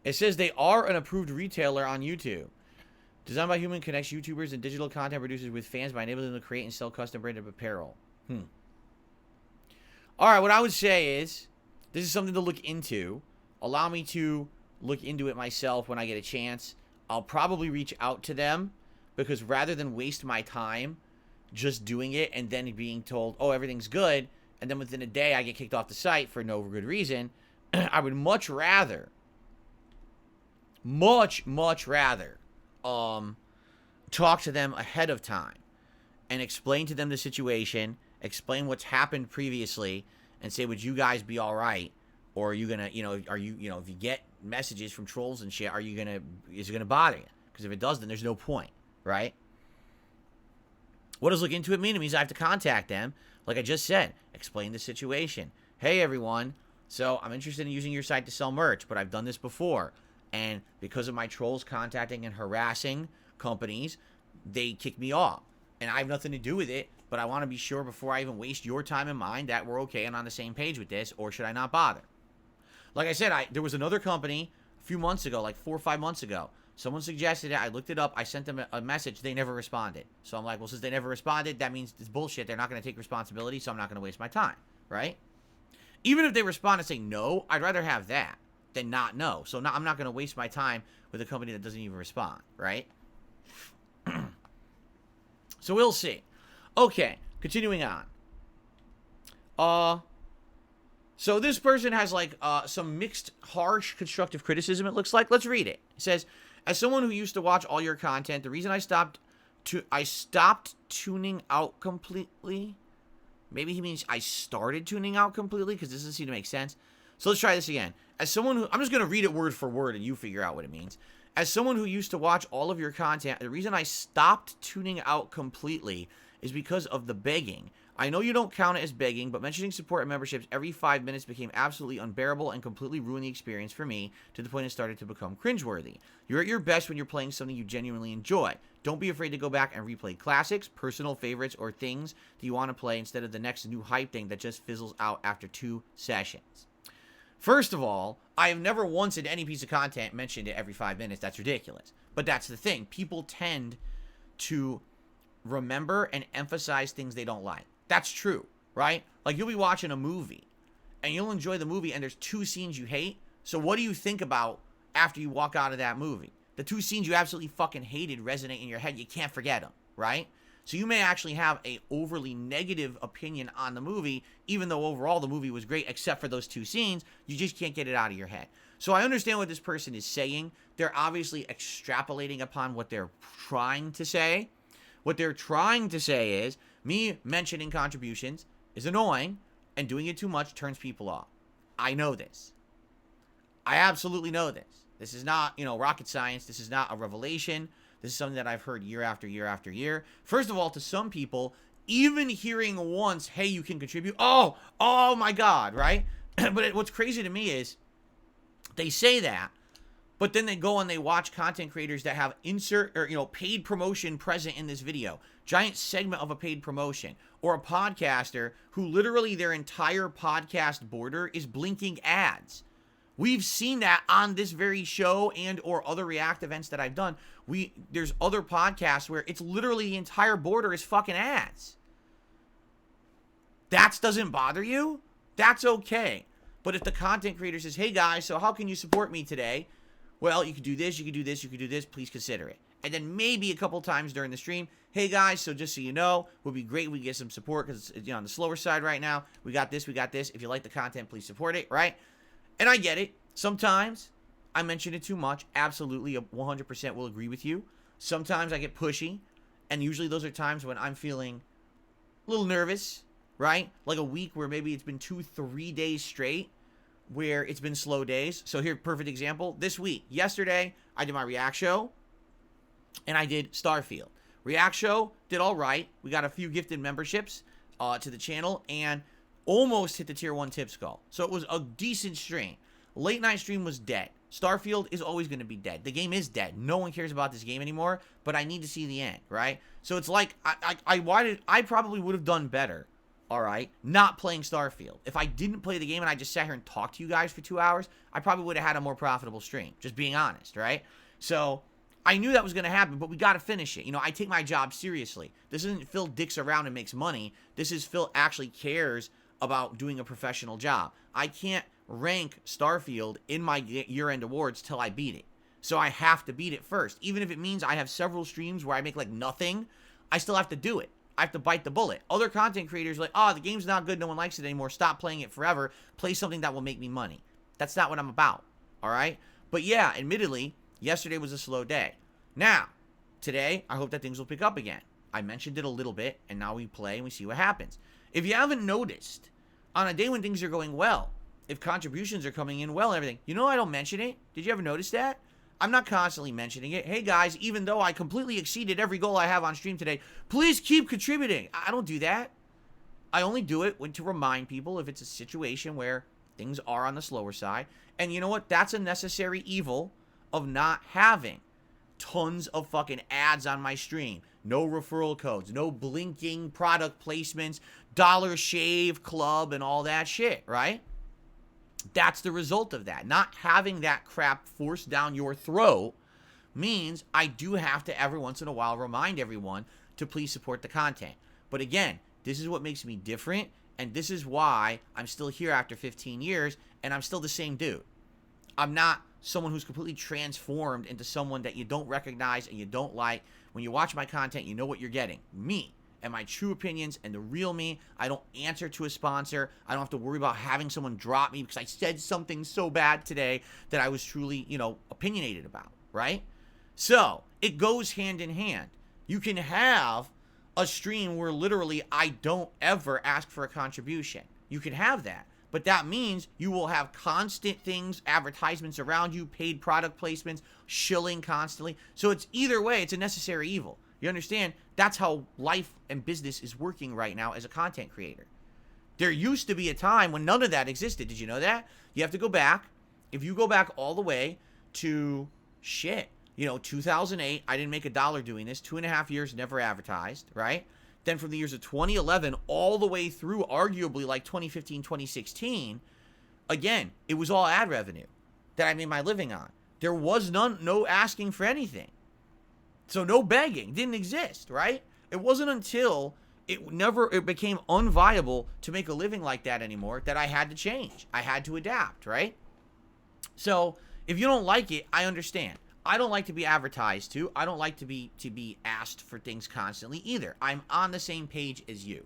S1: It says they are an approved retailer on YouTube. Designed by Human connects YouTubers and digital content producers with fans by enabling them to create and sell custom branded apparel. Alright, what I would say is, this is something to look into. Allow me to look into it myself when I get a chance. I'll probably reach out to them, because rather than waste my time just doing it and then being told, oh, everything's good, and then within a day I get kicked off the site for no good reason, I would much rather talk to them ahead of time and explain to them the situation, explain what's happened previously, and say, would you guys be all right? Or are you gonna, are you, if you get messages from trolls and shit, is it gonna bother you? Because if it does, then there's no point, right? What does look into it mean? It means I have to contact them, like I just said, explain the situation. Hey everyone, so I'm interested in using your site to sell merch, but I've done this before. And because of my trolls contacting and harassing companies, they kick me off. And I have nothing to do with it, but I want to be sure before I even waste your time and mine that we're okay and on the same page with this, or should I not bother? Like I said, there was another company a few months ago, like 4 or 5 months ago. Someone suggested it. I looked it up. I sent them a message. They never responded. So I'm like, well, since they never responded, that means it's bullshit. They're not going to take responsibility, so I'm not going to waste my time, right? Even if they respond and say no, I'd rather have that than not know. So I'm not going to waste my time with a company that doesn't even respond, right? So we'll see. Okay, continuing on. So this person has like some mixed, harsh, constructive criticism, it looks like. Let's read it. It says, as someone who used to watch all your content, the reason I stopped tuning out completely. Maybe he means I started tuning out completely, because this doesn't seem to make sense. So let's try this again. As someone who, I'm just going to read it word for word and you figure out what it means. As someone who used to watch all of your content, the reason I stopped tuning out completely is because of the begging. I know you don't count it as begging, but mentioning support and memberships every 5 minutes became absolutely unbearable and completely ruined the experience for me to the point it started to become cringeworthy. You're at your best when you're playing something you genuinely enjoy. Don't be afraid to go back and replay classics, personal favorites, or things that you want to play instead of the next new hype thing that just fizzles out after 2 sessions. First of all, I have never once in any piece of content mentioned it every 5 minutes. That's ridiculous. But that's the thing. People tend to remember and emphasize things they don't like. That's true, right? Like, you'll be watching a movie, and you'll enjoy the movie, and there's 2 scenes you hate. So what do you think about after you walk out of that movie? The 2 scenes you absolutely fucking hated resonate in your head. You can't forget them, right? So you may actually have a overly negative opinion on the movie, even though overall the movie was great, except for those 2 scenes. You just can't get it out of your head. So I understand what this person is saying. They're obviously extrapolating upon what they're trying to say. What they're trying to say is, me mentioning contributions is annoying, and doing it too much turns people off. I know this. I absolutely know this. This is not, rocket science. This is not a revelation. This is something that I've heard year after year after year. First of all, to some people, even hearing once, hey, you can contribute, oh my God, right? But what's crazy to me is, they say that, but then they go and they watch content creators that have paid promotion present in this video. Giant segment of a paid promotion. Or a podcaster who literally their entire podcast border is blinking ads. We've seen that on this very show and or other React events that I've done. There's other podcasts where it's literally the entire border is fucking ads. That doesn't bother you, that's okay. But if the content creator says, hey guys, so how can you support me today? Well, you can do this, you can do this, you can do this, please consider it. And then maybe a couple times during the stream, hey guys, so just so you know, would be great if we get some support because it's on the slower side right now. We got this, we got this. If you like the content, please support it, right? And I get it. Sometimes I mention it too much. Absolutely, 100% will agree with you. Sometimes I get pushy, and usually those are times when I'm feeling a little nervous, right? Like a week where maybe it's been 2-3 days straight where it's been slow days. So here, perfect example. This week, yesterday, I did my React show, and I did Starfield. React show did all right. We got a few gifted memberships to the channel, and almost hit the tier 1 tips goal. So it was a decent stream. Late night stream was dead. Starfield is always going to be dead. The game is dead. No one cares about this game anymore, but I need to see the end, right? So it's like, I probably would have done better, all right, not playing Starfield. If I didn't play the game and I just sat here and talked to you guys for 2 hours, I probably would have had a more profitable stream, just being honest, right? So I knew that was going to happen, but we got to finish it. I take my job seriously. This isn't Phil dicks around and makes money. This is Phil actually cares about doing a professional job. I can't rank Starfield in my year-end awards till I beat it. So I have to beat it first. Even if it means I have several streams where I make like nothing, I still have to do it. I have to bite the bullet. Other content creators are like, oh, the game's not good, no one likes it anymore, stop playing it forever, play something that will make me money. That's not what I'm about, all right? But yeah, admittedly, yesterday was a slow day. Now, today, I hope that things will pick up again. I mentioned it a little bit, and now we play and we see what happens. If you haven't noticed, on a day when things are going well, if contributions are coming in well and everything, I don't mention it. Did you ever notice that? I'm not constantly mentioning it. Hey guys, even though I completely exceeded every goal I have on stream today, please keep contributing. I don't do that. I only do it to remind people if it's a situation where things are on the slower side. And you know what? That's a necessary evil of not having tons of fucking ads on my stream. No referral codes, no blinking product placements, Dollar Shave Club and all that shit, right? That's the result of that. Not having that crap forced down your throat means I do have to every once in a while remind everyone to please support the content. But again, this is what makes me different, and this is why I'm still here after 15 years, and I'm still the same dude. I'm not someone who's completely transformed into someone that you don't recognize and you don't like. When you watch my content, you know what you're getting. Me and my true opinions and the real me. I don't answer to a sponsor. I don't have to worry about having someone drop me because I said something so bad today that I was truly, opinionated about, right? So it goes hand in hand. You can have a stream where literally I don't ever ask for a contribution. You can have that. But that means you will have constant things, advertisements around you, paid product placements, shilling constantly. So it's either way, it's a necessary evil. You understand? That's how life and business is working right now as a content creator. There used to be a time when none of that existed. Did you know that? You have to go back. If you go back all the way to 2008, I didn't make $1 doing this. 2.5 years, never advertised, right? Then from the years of 2011 all the way through arguably like 2015, 2016, again, it was all ad revenue that I made my living on. There was no asking for anything. So no begging, didn't exist, right? It wasn't until it became unviable to make a living like that anymore that I had to change. I had to adapt, right? So if you don't like it, I understand. I don't like to be advertised to. I don't like to be asked for things constantly either. I'm on the same page as you.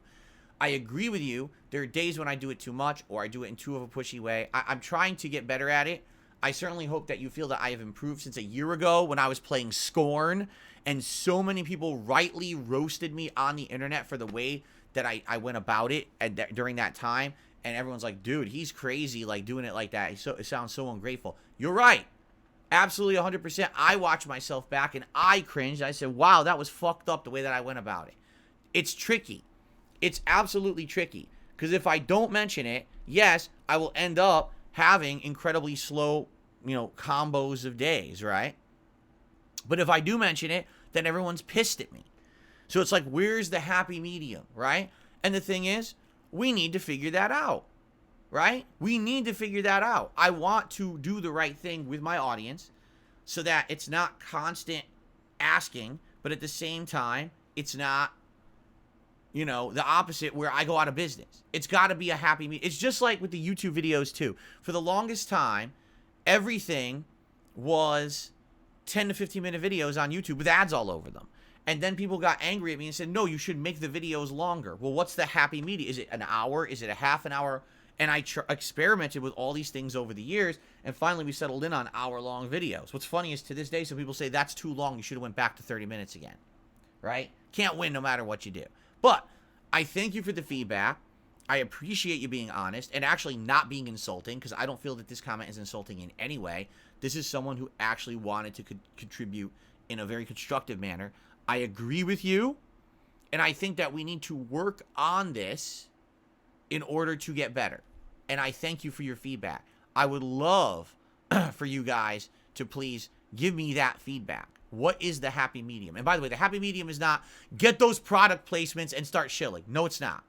S1: I agree with you. There are days when I do it too much or I do it in too of a pushy way. I'm trying to get better at it. I certainly hope that you feel that I have improved since a year ago when I was playing Scorn and so many people rightly roasted me on the internet for the way that I went about it during that time. And everyone's like, dude, he's crazy, like doing it like that. It sounds so ungrateful. You're right. Absolutely 100%. I watched myself back and I cringed. I said, wow, that was fucked up the way that I went about it. It's tricky. It's absolutely tricky. Because if I don't mention it, yes, I will end up having incredibly slow, combos of days, right? But if I do mention it, then everyone's pissed at me. So it's like, where's the happy medium, right? And the thing is, we need to figure that out, right? We need to figure that out. I want to do the right thing with my audience so that it's not constant asking, but at the same time, it's not you know, the opposite where I go out of business. It's got to be a happy medium. It's just like with the YouTube videos too. For the longest time, everything was 10 to 15 minute videos on YouTube with ads all over them. And then people got angry at me and said, no, you should make the videos longer. Well, what's the happy medium? Is it an hour? Is it a half an hour? And I experimented with all these things over the years, and finally we settled in on hour-long videos. What's funny is to this day, some people say, that's too long. You should have went back to 30 minutes again, right? Can't win no matter what you do. But I thank you for the feedback. I appreciate you being honest and actually not being insulting, because I don't feel that this comment is insulting in any way. This is someone who actually wanted to contribute in a very constructive manner. I agree with you, and I think that we need to work on this in order to get better. And I thank you for your feedback. I would love for you guys to please give me that feedback. What is the happy medium? And by the way, the happy medium is not get those product placements and start shilling. No, it's not.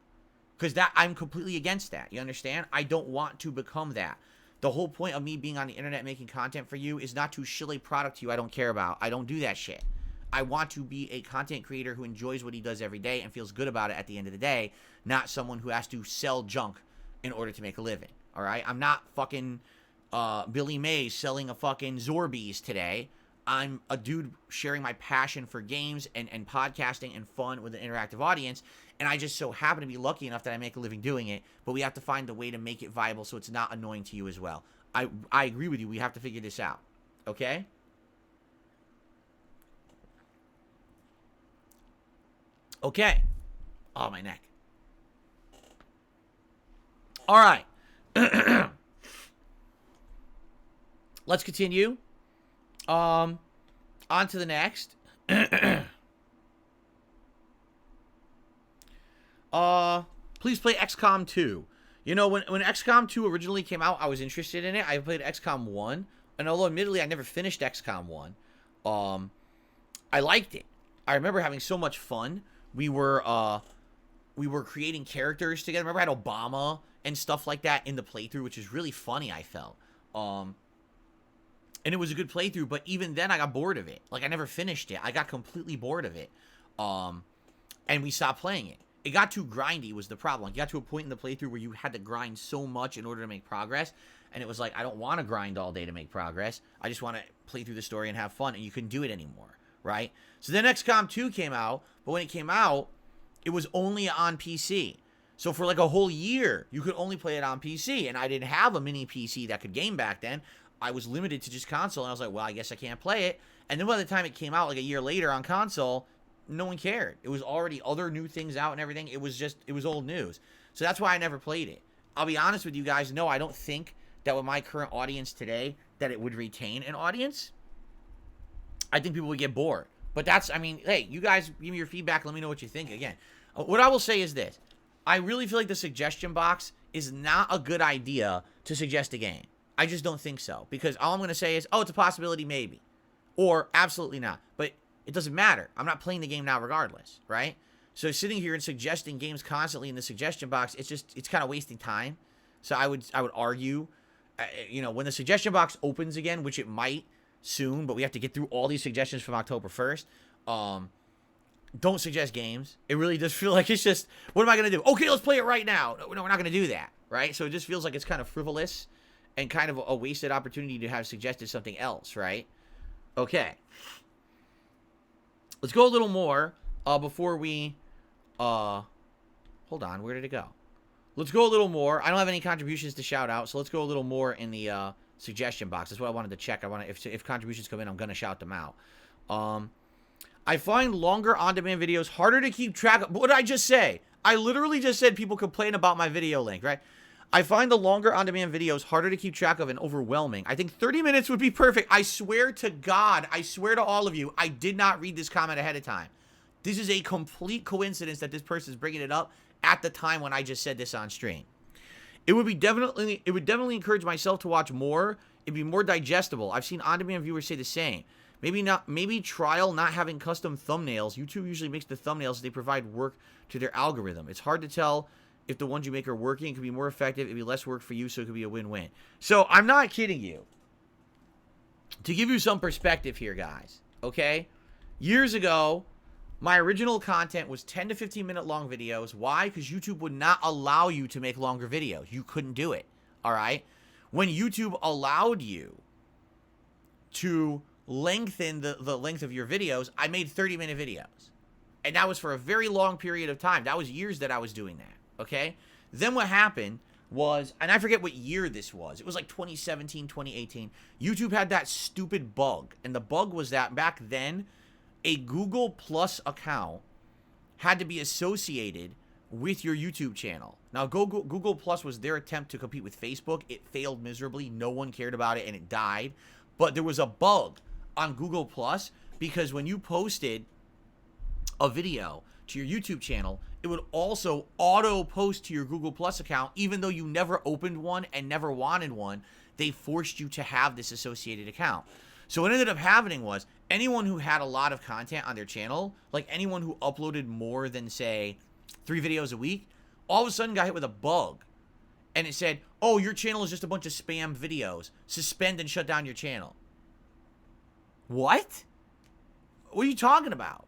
S1: Because that I'm completely against that. You understand? I don't want to become that. The whole point of me being on the internet making content for you is not to shill a product to you I don't care about. I don't do that shit. I want to be a content creator who enjoys what he does every day and feels good about it at the end of the day, not someone who has to sell junk in order to make a living, all right? I'm not fucking Billy Mays selling a fucking Zorbies today. I'm a dude sharing my passion for games and podcasting and fun with an interactive audience, and I just so happen to be lucky enough that I make a living doing it, but we have to find a way to make it viable so it's not annoying to you as well. I agree with you. We have to figure this out, okay? Okay. Oh, my neck. All right. Let's continue. On to the next. Please play XCOM 2. You know, when XCOM 2 originally came out, I was interested in it. I played XCOM 1. And although admittedly I never finished XCOM 1, I liked it. I remember having so much fun. We were creating characters together. Remember I had Obama and stuff like that in the playthrough, which is really funny, I felt. And it was a good playthrough, but even then I got bored of it. Like, I never finished it. I got completely bored of it. And we stopped playing it. It got too grindy was the problem. Like, you got to a point in the playthrough where you had to grind so much in order to make progress. And it was like, I don't want to grind all day to make progress. I just want to play through the story and have fun. And you couldn't do it anymore, right? So then XCOM 2 came out. But when it came out, it was only on PC. So for like a whole year, you could only play it on PC. And I didn't have a mini PC that could game back then. I was limited to just console. And I was like, well, I guess I can't play it. And then by the time it came out like a year later on console, no one cared. It was already other new things out and everything. It was old news. So that's why I never played it. I'll be honest with you guys. No, I don't think that with my current audience today that it would retain an audience. I think people would get bored. But that's, I mean, hey, you guys give me your feedback. Let me know what you think. Again, what I will say is this. I really feel like the suggestion box is not a good idea to suggest a game. I just don't think so. Because all I'm going to say is, oh, it's a possibility, maybe. Or absolutely not. But it doesn't matter. I'm not playing the game now regardless, right? So sitting here and suggesting games constantly in the suggestion box, it's kind of wasting time. So I would argue, you know, when the suggestion box opens again, which it might soon, but we have to get through all these suggestions from October 1st. Don't suggest games. It really does feel like it's just, what am I going to do? Okay, let's play it right now. No, we're not going to do that, right? So it just feels like it's kind of frivolous and kind of a wasted opportunity to have suggested something else, right? Okay. Let's go a little more before we, hold on, where did it go? Let's go a little more. I don't have any contributions to shout out, so let's go a little more in the suggestion box. That's what I wanted to check. If contributions come in, I'm going to shout them out. I find longer on-demand videos harder to keep track of. What did I just say? I literally just said people complain about my video length, right? I find the longer on-demand videos harder to keep track of and overwhelming. I think 30 minutes would be perfect. I swear to God, I swear to all of you, I did not read this comment ahead of time. This is a complete coincidence that this person is bringing it up at the time when I just said this on stream. It would definitely encourage myself to watch more. It'd be more digestible. I've seen on-demand viewers say the same. Maybe trial not having custom thumbnails. YouTube usually makes the thumbnails they provide work to their algorithm. It's hard to tell if the ones you make are working. It could be more effective. It'd be less work for you, so it could be a win-win. So I'm not kidding you. To give you some perspective here, guys, okay? Years ago, My original content was 10 to 15 minute long videos. Why? Because YouTube would not allow you to make longer videos. You couldn't do it. All right? When YouTube allowed you to lengthen the length of your videos, I made 30-minute videos. And that was for a very long period of time. That was years that I was doing that. Okay? Then what happened was, and I forget what year this was. It was like 2017, 2018. YouTube had that stupid bug. And the bug was that back then, a Google Plus account had to be associated with your YouTube channel. Now, Google Plus was their attempt to compete with Facebook. It failed miserably. No one cared about it, and it died. But there was a bug on Google Plus because when you posted a video to your YouTube channel, it would also auto-post to your Google Plus account, even though you never opened one and never wanted one. They forced you to have this associated account. So what ended up happening was anyone who had a lot of content on their channel, like anyone who uploaded more than, say, 3 videos a week, all of a sudden got hit with a bug. And it said, oh, your channel is just a bunch of spam videos. Suspend and shut down your channel. What? What are you talking about?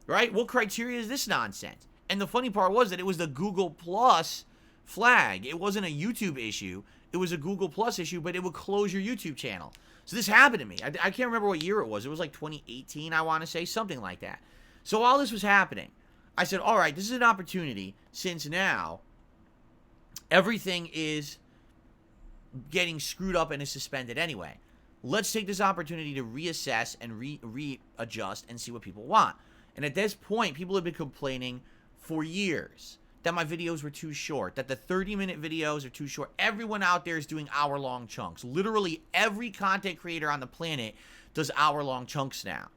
S1: Right? What criteria is this nonsense? And the funny part was that it was the Google Plus flag. It wasn't a YouTube issue. It was a Google Plus issue, but it would close your YouTube channel. So this happened to me. I can't remember what year it was. It was like 2018, I want to say, something like that. So while this was happening, I said, all right, this is an opportunity since now everything is getting screwed up and is suspended anyway. Let's take this opportunity to reassess and readjust and see what people want. And at this point, people have been complaining for years that my videos were too short, that the 30-minute videos are too short. Everyone out there is doing hour-long chunks. Literally every content creator on the planet does hour-long chunks now.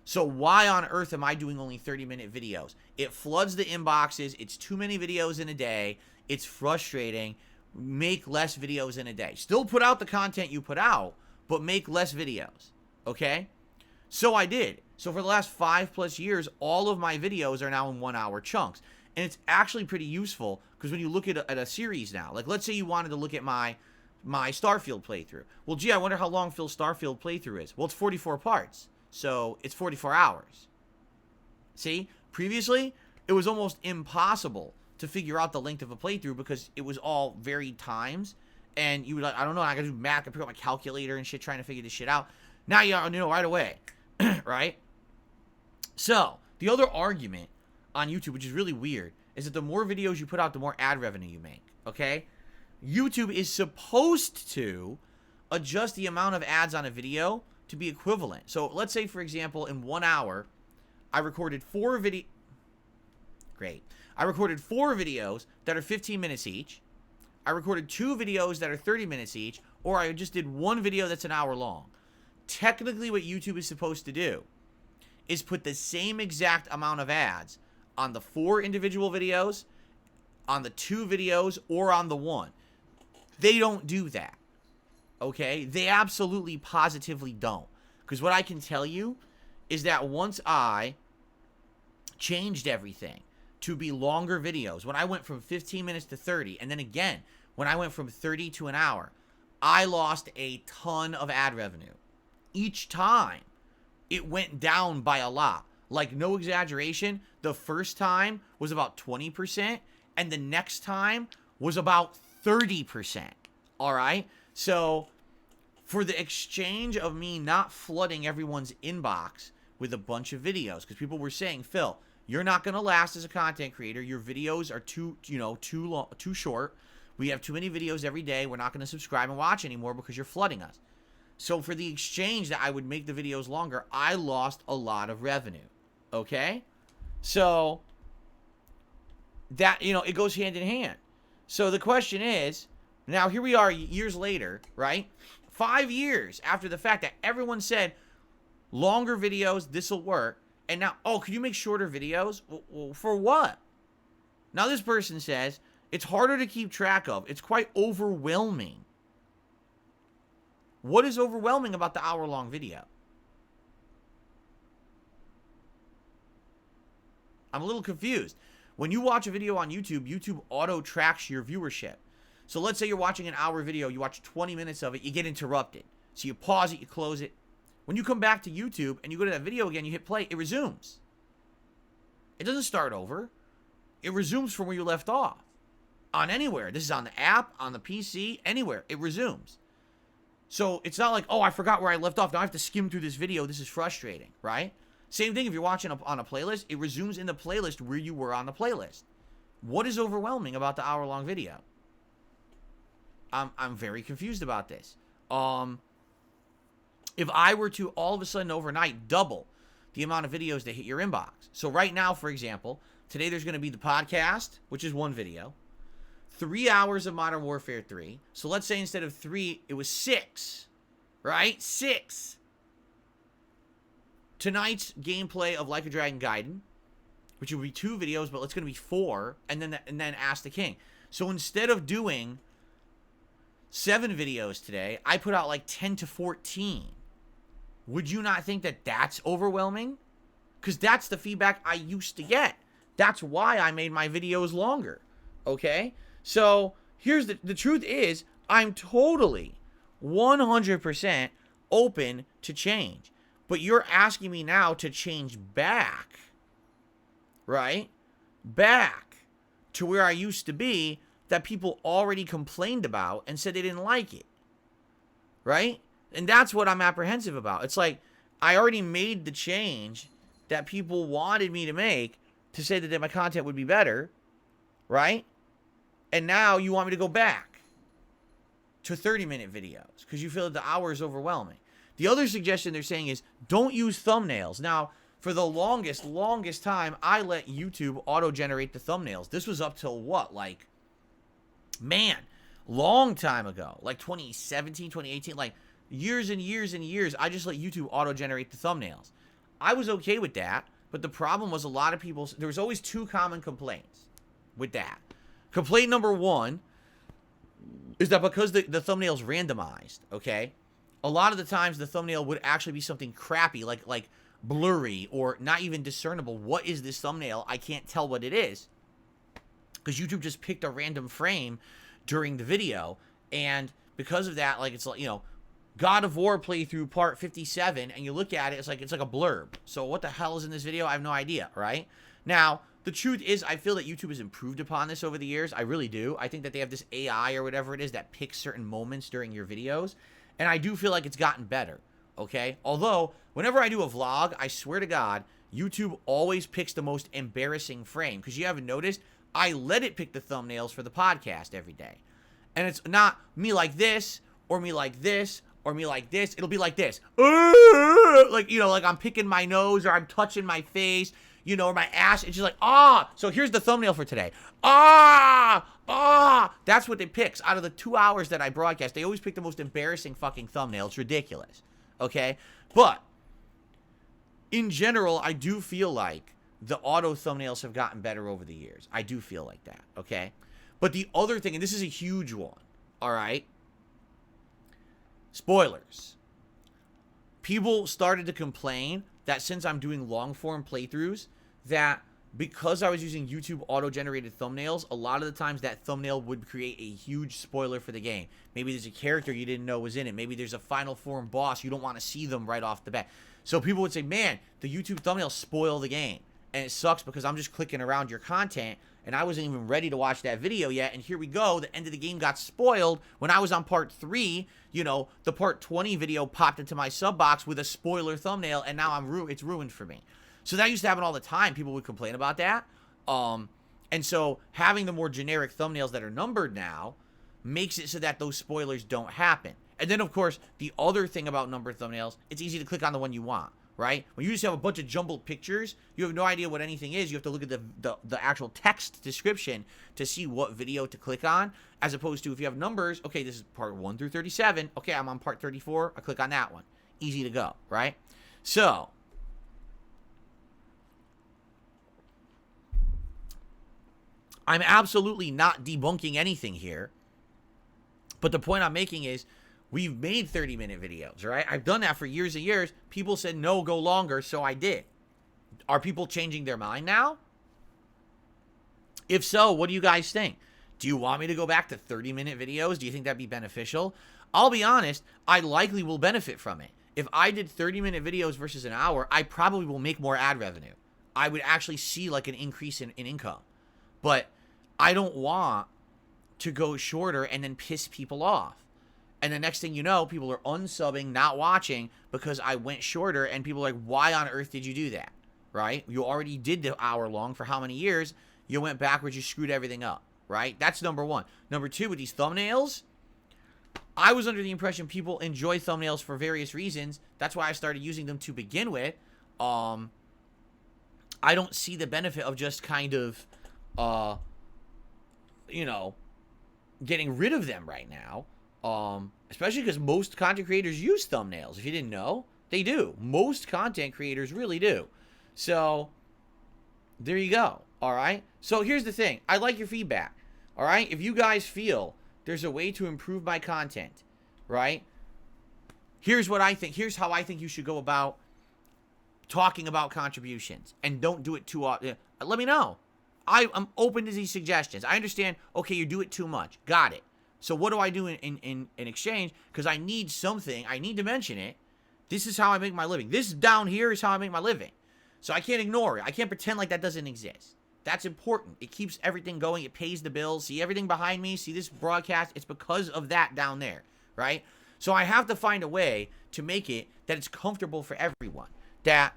S1: So why on earth am I doing only 30-minute videos? It floods the inboxes. It's too many videos in a day. It's frustrating. Make less videos in a day. Still put out the content you put out, but make less videos, okay? So I did. So for the last 5+ years, all of my videos are now in 1-hour chunks. And it's actually pretty useful because when you look at a series now, like let's say you wanted to look at my Starfield playthrough. Well, gee, I wonder how long Phil's Starfield playthrough is. Well, it's 44 parts. So it's 44 hours. See? Previously, it was almost impossible to figure out the length of a playthrough because it was all varied times. And you would like, I don't know, I gotta do math, I pick up my calculator and shit trying to figure this shit out. Now you know right away. Right? So, the other argument on YouTube, which is really weird, is that the more videos you put out, the more ad revenue you make, okay? YouTube is supposed to adjust the amount of ads on a video to be equivalent. So, let's say, for example, in 1 hour, I recorded 4 videos. Great. I recorded 4 videos that are 15 minutes each. I recorded 2 videos that are 30 minutes each, or I just did 1 video that's an hour long. Technically, what YouTube is supposed to do is put the same exact amount of ads on the 4 individual videos, on the 2 videos, or on the 1. They don't do that, okay? They absolutely, positively don't. Because what I can tell you is that once I changed everything to be longer videos, when I went from 15 minutes to 30, and then again, when I went from 30 to an hour, I lost a ton of ad revenue. Each time, it went down by a lot. Like, no exaggeration, the first time was about 20%, and the next time was about 30%. All right? So, for the exchange of me not flooding everyone's inbox with a bunch of videos, because people were saying, Phil, you're not going to last as a content creator. Your videos are too long, too short. We have too many videos every day. We're not going to subscribe and watch anymore because you're flooding us. So for the exchange that I would make the videos longer, I lost a lot of revenue. Okay? So that, it goes hand in hand. So the question is, now here we are years later, right? 5 years after the fact that everyone said, longer videos, this will work. And now, oh, can you make shorter videos? Well, for what? Now this person says, it's harder to keep track of. It's quite overwhelming. What is overwhelming about the hour-long video? I'm a little confused. When you watch a video on YouTube, YouTube auto-tracks your viewership. So let's say you're watching an hour video, you watch 20 minutes of it, you get interrupted. So you pause it, you close it. When you come back to YouTube and you go to that video again, you hit play, it resumes. It doesn't start over. It resumes from where you left off. On anywhere. This is on the app, on the PC, anywhere. It resumes. So it's not like, oh, I forgot where I left off. Now I have to skim through this video. This is frustrating, right? Same thing if you're watching on a playlist. It resumes in the playlist where you were on the playlist. What is overwhelming about the hour-long video? I'm very confused about this. If I were to all of a sudden overnight double the amount of videos that hit your inbox. So right now, for example, today there's going to be the podcast, which is one video. 3 hours of Modern Warfare 3. So let's say instead of 3, it was 6. Right? 6. Tonight's gameplay of Like a Dragon Gaiden, which would be 2 videos, but it's going to be 4, and then Ask the King. So instead of doing 7 videos today, I put out like 10 to 14. Would you not think that that's overwhelming? Because that's the feedback I used to get. That's why I made my videos longer. Okay? So, here's the truth is, I'm totally 100% open to change. But you're asking me now to change back. Right? Back to where I used to be that people already complained about and said they didn't like it. Right? And that's what I'm apprehensive about. It's like, I already made the change that people wanted me to make to say that my content would be better, right? And now you want me to go back to 30-minute videos because you feel that the hour is overwhelming. The other suggestion they're saying is don't use thumbnails. Now, for the longest time, I let YouTube auto-generate the thumbnails. This was up till what? Like, man, long time ago. Like 2017, 2018, like years and years and years, I just let YouTube auto-generate the thumbnails. I was okay with that, but the problem was a lot of people, there was always 2 common complaints with that. Complaint number 1 is that because the thumbnail's randomized, okay, a lot of the times the thumbnail would actually be something crappy, like blurry or not even discernible. What is this thumbnail? I can't tell what it is because YouTube just picked a random frame during the video, and because of that, like, it's like, you know, God of War playthrough part 57, and you look at it, it's like a blurb. So what the hell is in this video? I have no idea, right? Now, the truth is, I feel that YouTube has improved upon this over the years. I really do. I think that they have this AI or whatever it is that picks certain moments during your videos, and I do feel like it's gotten better, okay? Although, whenever I do a vlog, I swear to God, YouTube always picks the most embarrassing frame, because you haven't noticed, I let it pick the thumbnails for the podcast every day. And it's not me like this, or me like this, or me like this. It'll be like this. Like, you know, like I'm picking my nose, or I'm touching my face, you know, or my ass. It's just like, ah. So here's the thumbnail for today. Ah. That's what it picks. Out of the 2 hours that I broadcast, they always pick the most embarrassing fucking thumbnail. It's ridiculous. Okay? But, in general, I do feel like the auto thumbnails have gotten better over the years. I do feel like that. Okay? But the other thing, and this is a huge one, all right? Spoilers. People started to complain that since I'm doing long-form playthroughs, that because I was using YouTube auto-generated thumbnails, a lot of the times that thumbnail would create a huge spoiler for the game. Maybe there's a character you didn't know was in it. Maybe there's a final form boss. You don't want to see them right off the bat. So people would say, man, the YouTube thumbnails spoil the game. And it sucks because I'm just clicking around your content, and I wasn't even ready to watch that video yet, and here we go, the end of the game got spoiled. When I was on part 3, you know, the part 20 video popped into my sub box with a spoiler thumbnail, and now it's ruined for me. So that used to happen all the time. People would complain about that. And so having the more generic thumbnails that are numbered now makes it so that those spoilers don't happen. And then, of course, the other thing about numbered thumbnails, it's easy to click on the one you want. Right? When you just have a bunch of jumbled pictures, you have no idea what anything is. You have to look at the actual text description to see what video to click on, as opposed to if you have numbers, okay, this is part 1 through 37. Okay, I'm on part 34. I click on that one. Easy to go, right? So, I'm absolutely not debunking anything here, but the point I'm making is, we've made 30-minute videos, right? I've done that for years and years. People said, no, go longer, so I did. Are people changing their mind now? If so, what do you guys think? Do you want me to go back to 30-minute videos? Do you think that'd be beneficial? I'll be honest, I likely will benefit from it. If I did 30-minute videos versus an hour, I probably will make more ad revenue. I would actually see like an increase in income. But I don't want to go shorter and then piss people off. And the next thing you know, people are unsubbing, not watching because I went shorter, and people are like, why on earth did you do that? Right? You already did the hour long for how many years? You went backwards, you screwed everything up, right? That's number one. Number two, with these thumbnails, I was under the impression people enjoy thumbnails for various reasons. That's why I started using them to begin with. I don't see the benefit of just kind of, you know, getting rid of them right now. Especially because most content creators use thumbnails. If you didn't know, they do. Most content creators really do. So, there you go. All right. So, here's the thing. I like your feedback. All right. If you guys feel there's a way to improve my content, right? Here's what I think. Here's how I think you should go about talking about contributions. And don't do it too often. Let me know. I'm open to these suggestions. I understand, okay, you do it too much. Got it. So what do I do in exchange? Because I need something. I need to mention it. This is how I make my living. This down here is how I make my living. So I can't ignore it. I can't pretend like that doesn't exist. That's important. It keeps everything going. It pays the bills. See everything behind me? See this broadcast? It's because of that down there, right? So I have to find a way to make it that it's comfortable for everyone. That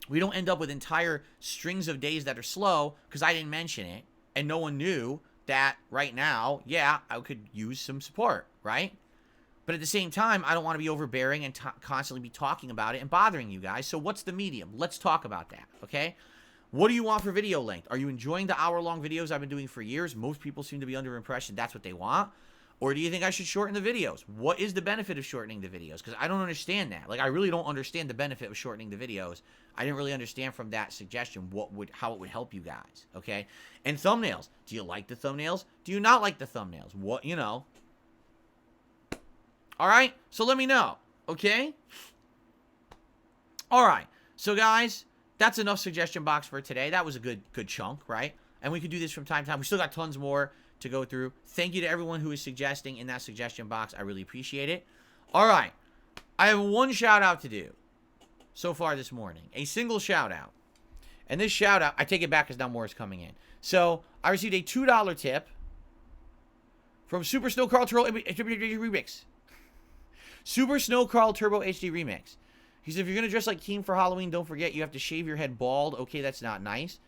S1: we don't end up with entire strings of days that are slow because I didn't mention it and no one knew that right now, yeah, I could use some support, right? But at the same time, I don't want to be overbearing and constantly be talking about it and bothering you guys. So what's the medium? Let's talk about that, okay? What do you want for video length? Are you enjoying the hour-long videos I've been doing for years? Most people seem to be under impression that's what they want. Or do you think I should shorten the videos? What is the benefit of shortening the videos? Because I don't understand that. Like, I really don't understand the benefit of shortening the videos. I didn't really understand from that suggestion how it would help you guys, okay? And thumbnails. Do you like the thumbnails? Do you not like the thumbnails? What, you know? All right? So let me know, okay? All right. So, guys, that's enough suggestion box for today. That was a good chunk, right? And we could do this from time to time. We still got tons more to go through. Thank you to everyone who is suggesting in that suggestion box. I really appreciate it. All right. I have one shout out to do so far this morning. A single shout out. And this shout out, I take it back because now more is coming in. So, I received a $2 tip from Super Snow Carl Turbo Remix. Super Snow Carl Turbo HD Remix. He said, if you're going to dress like Keem for Halloween, don't forget you have to shave your head bald. Okay, that's not nice.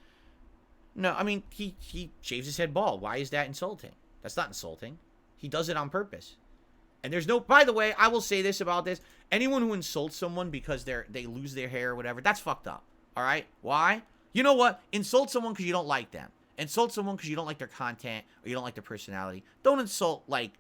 S1: No, I mean, he shaves his head bald. Why is that insulting? That's not insulting. He does it on purpose. And there's no, by the way, I will say this about this. Anyone who insults someone because they lose their hair or whatever, that's fucked up. All right? Why? You know what? Insult someone because you don't like them. Insult someone because you don't like their content or you don't like their personality. Don't insult, like,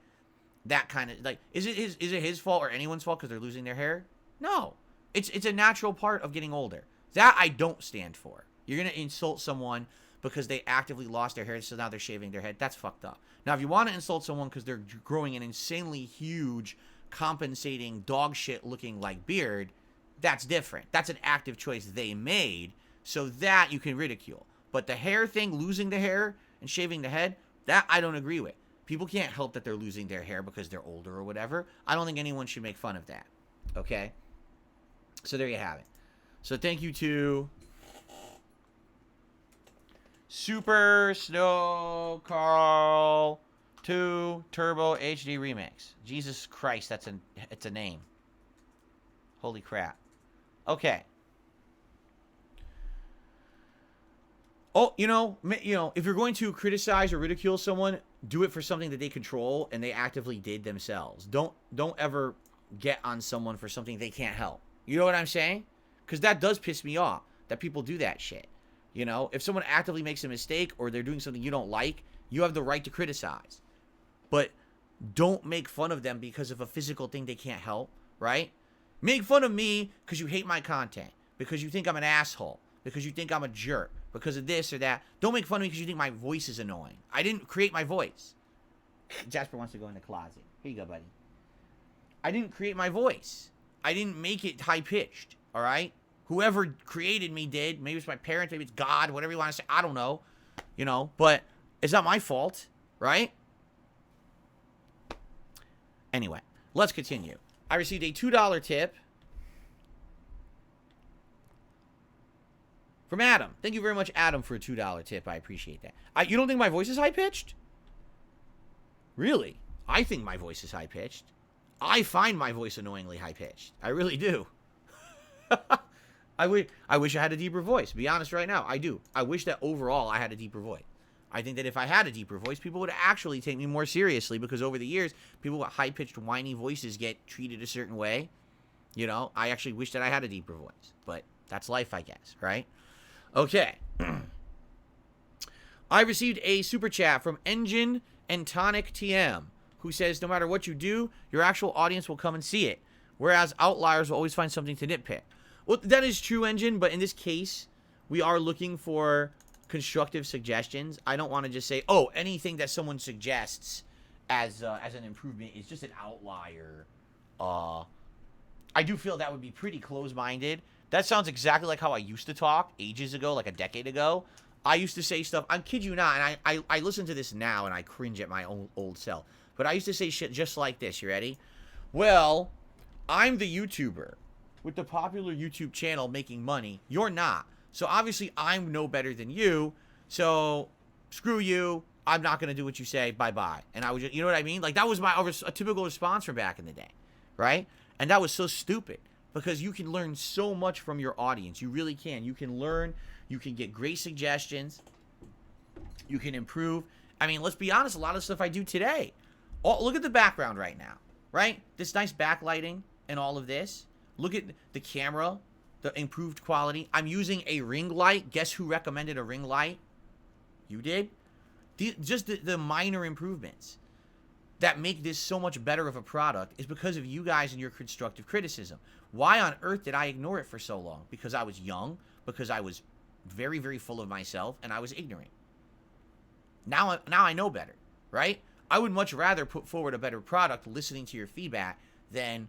S1: that kind of, like, is it his fault or anyone's fault because they're losing their hair? No. It's a natural part of getting older. That I don't stand for. You're going to insult someone because they actively lost their hair, so now they're shaving their head. That's fucked up. Now, if you want to insult someone because they're growing an insanely huge, compensating, dog shit looking like beard, that's different. That's an active choice they made, so that you can ridicule. But the hair thing, losing the hair and shaving the head, that I don't agree with. People can't help that they're losing their hair because they're older or whatever. I don't think anyone should make fun of that. Okay? So there you have it. So thank you to Super Snow Carl 2 Turbo HD Remix. Jesus Christ, it's a name. Holy crap. Okay. Oh, you know, if you're going to criticize or ridicule someone, do it for something that they control and they actively did themselves. Don't ever get on someone for something they can't help. You know what I'm saying? Because that does piss me off, that people do that shit. You know, if someone actively makes a mistake or they're doing something you don't like, you have the right to criticize. But don't make fun of them because of a physical thing they can't help, right? Make fun of me because you hate my content, because you think I'm an asshole, because you think I'm a jerk, because of this or that. Don't make fun of me because you think my voice is annoying. I didn't create my voice. Jasper wants to go in the closet. Here you go, buddy. I didn't create my voice. I didn't make it high-pitched, all right? Whoever created me did. Maybe it's my parents, maybe it's God, whatever you want to say. I don't know, you know, but it's not my fault, right? Anyway, let's continue. I received a $2 tip From Adam. Thank you very much, Adam, for a $2 tip. I appreciate that. You don't think my voice is high-pitched? Really? I think my voice is high-pitched. I find my voice annoyingly high-pitched. I really do. I wish I had a deeper voice. To be honest right now, I do. I wish that overall I had a deeper voice. I think that if I had a deeper voice, people would actually take me more seriously, because over the years, people with high-pitched, whiny voices get treated a certain way. You know, I actually wish that I had a deeper voice. But that's life, I guess, right? Okay. I received a super chat from Engine and Tonic TM, who says, no matter what you do, your actual audience will come and see it, whereas outliers will always find something to nitpick. Well, that is true, Engine, but in this case, we are looking for constructive suggestions. I don't want to just say, oh, anything that someone suggests as an improvement is just an outlier. I do feel that would be pretty close-minded. That sounds exactly like how I used to talk ages ago, like a decade ago. I used to say stuff, I kid you not, and I listen to this now and I cringe at my own old self. But I used to say shit just like this. You ready? Well, I'm the YouTuber with the popular YouTube channel making money. You're not. So obviously I'm no better than you. So screw you. I'm not going to do what you say. Bye-bye. And I was just, you know what I mean? Like, that was a typical response from back in the day. Right? And that was so stupid. Because you can learn so much from your audience. You really can. You can learn. You can get great suggestions. You can improve. I mean, let's be honest. A lot of stuff I do today. Oh, look at the background right now. Right? This nice backlighting and all of this. Look at the camera. The improved quality. I'm using a ring light. Guess who recommended a ring light? You did? Just the minor improvements that make this so much better of a product is because of you guys and your constructive criticism. Why on earth did I ignore it for so long? Because I was young, because I was very, very full of myself, and I was ignorant. Now I know better, right? I would much rather put forward a better product listening to your feedback than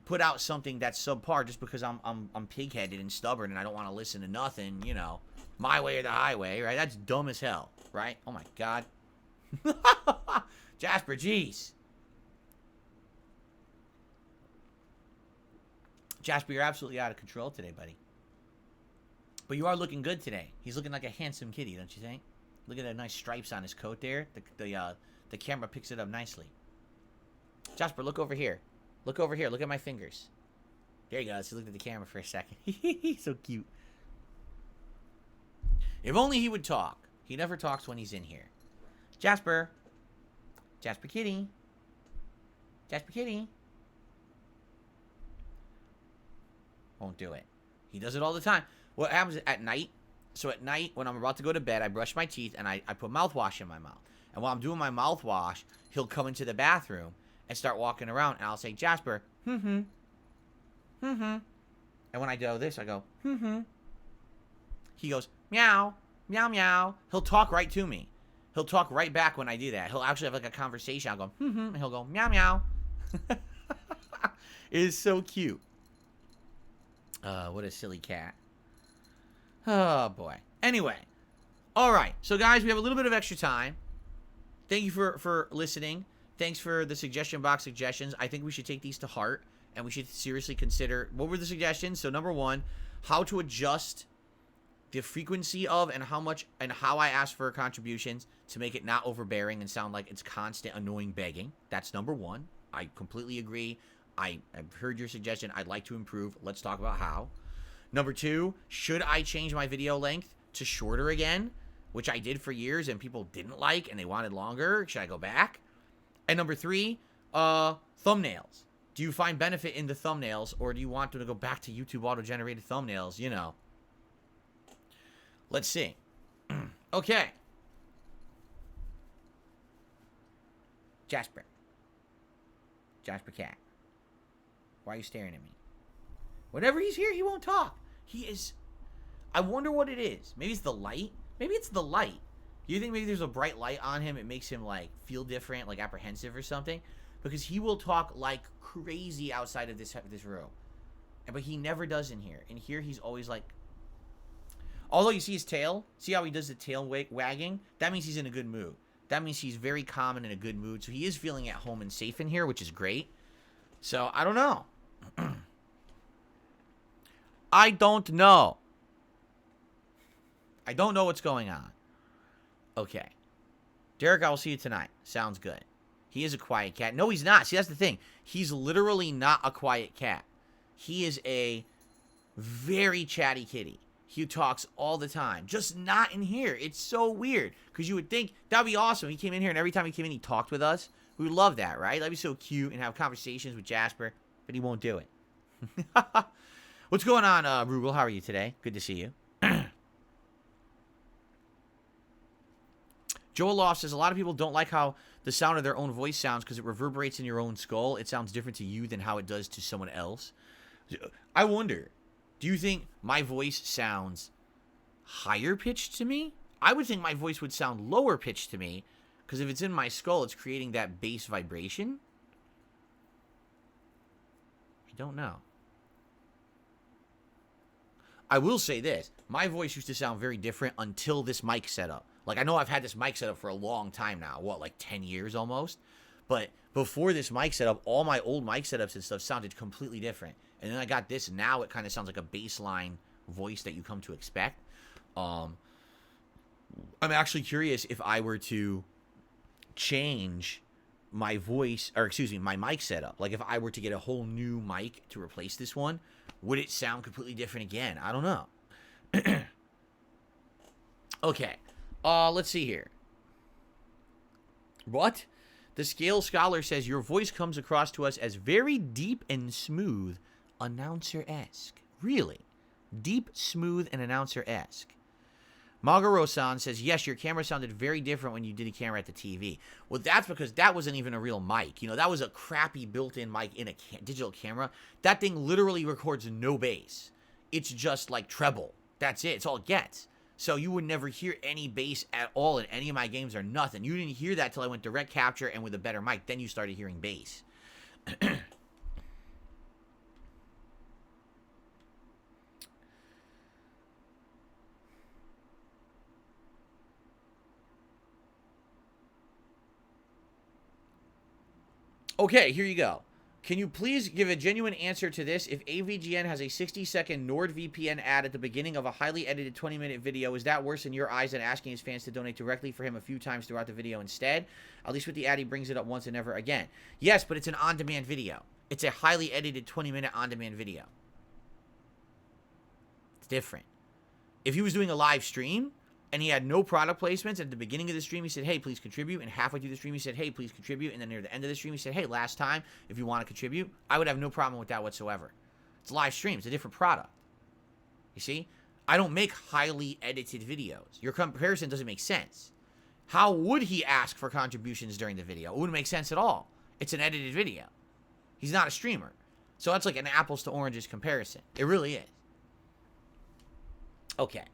S1: put out something that's subpar just because I'm pig-headed and stubborn and I don't want to listen to nothing, you know, my way or the highway, right? That's dumb as hell, right? Oh my God. Jasper, jeez. Jasper, you're absolutely out of control today, buddy. But you are looking good today. He's looking like a handsome kitty, don't you think? Look at the nice stripes on his coat there. The camera picks it up nicely. Jasper, look over here. Look over here. Look at my fingers. There you go. Let's look at the camera for a second. He's so cute. If only he would talk. He never talks when he's in here. Jasper. Jasper kitty. Jasper kitty. Won't do it. He does it all the time. What happens at night? So at night, when I'm about to go to bed, I brush my teeth and I put mouthwash in my mouth. And while I'm doing my mouthwash, he'll come into the bathroom and start walking around. And I'll say, Jasper, And when I do this, I go, He goes, meow, meow, meow. He'll talk right to me. He'll talk right back when I do that. He'll actually have like a conversation. I'll go, and he'll go, meow, meow. It is so cute. What a silly cat. Oh, boy. Anyway. All right. So, guys, we have a little bit of extra time. Thank you for listening. Thanks for the suggestion box suggestions. I think we should take these to heart, and we should seriously consider, what were the suggestions? So, number one, how to adjust the frequency of and how I ask for contributions to make it not overbearing and sound like it's constant, annoying begging. That's number one. I completely agree. I've heard your suggestion. I'd like to improve. Let's talk about how. Number two, should I change my video length to shorter again, which I did for years and people didn't like and they wanted longer? Should I go back? And number three, thumbnails. Do you find benefit in the thumbnails, or do you want to go back to YouTube auto-generated thumbnails? You know. Let's see. Okay. Jasper. Jasper Cat. Why are you staring at me? Whenever he's here, he won't talk. He is... I wonder what it is. Maybe it's the light. Maybe it's the light. Do you think maybe there's a bright light on him? It makes him, like, feel different, like apprehensive or something? Because he will talk like crazy outside of this room. But he never does in here. In here, he's always like... Although you see his tail, see how he does the tail wagging? That means he's in a good mood. That means he's very calm and in a good mood. So he is feeling at home and safe in here, which is great. So, I don't know. I don't know. I don't know what's going on. Okay. Derek, I will see you tonight. Sounds good. He is a quiet cat. No, he's not. See, that's the thing. He's literally not a quiet cat. He is a very chatty kitty. He talks all the time. Just not in here. It's so weird. Because you would think that would be awesome. He came in here, and every time he came in, he talked with us. We would love that, right? That'd be so cute and have conversations with Jasper. But he won't do it. What's going on, Rugal? How are you today? Good to see you. Joel Loft says, a lot of people don't like how the sound of their own voice sounds because it reverberates in your own skull. It sounds different to you than how it does to someone else. I wonder, do you think my voice sounds higher pitched to me? I would think my voice would sound lower pitched to me because if it's in my skull, it's creating that bass vibration. I don't know. I will say this. My voice used to sound very different until this mic setup. Like, I know I've had this mic setup for a long time now. What, like 10 years almost? But before this mic setup, all my old mic setups and stuff sounded completely different. And then I got this, and now it kind of sounds like a baseline voice that you come to expect. I'm actually curious if I were to change my voice, or excuse me, my mic setup. Like, if I were to get a whole new mic to replace this one, would it sound completely different again? I don't know. Okay. Let's see here. What? The Scale Scholar says, your voice comes across to us as very deep and smooth, announcer-esque. Really? Deep, smooth, and announcer-esque. Magarosan says, yes, your camera sounded very different when you did a camera at the TV. Well, that's because that wasn't even a real mic. You know, that was a crappy built-in mic in a digital camera. That thing literally records no bass. It's just like treble. That's it. It's all it gets. So you would never hear any bass at all in any of my games or nothing. You didn't hear that till I went direct capture and with a better mic. Then you started hearing bass. Okay, here you go. Can you please give a genuine answer to this? If AVGN has a 60-second NordVPN ad at the beginning of a highly edited 20-minute video, is that worse in your eyes than asking his fans to donate directly for him a few times throughout the video instead? At least with the ad, he brings it up once and never again. Yes, but it's an on-demand video. It's a highly edited 20-minute on-demand video. It's different. If he was doing a live stream and he had no product placements, at the beginning of the stream he said, hey, please contribute, and halfway through the stream he said, hey, please contribute, and then near the end of the stream he said, hey, last time, if you want to contribute, I would have no problem with that whatsoever. It's live stream. It's a different product. You see? I don't make highly edited videos. Your comparison doesn't make sense. How would he ask for contributions during the video? It wouldn't make sense at all. It's an edited video. He's not a streamer. So that's like an apples to oranges comparison. It really is. Okay.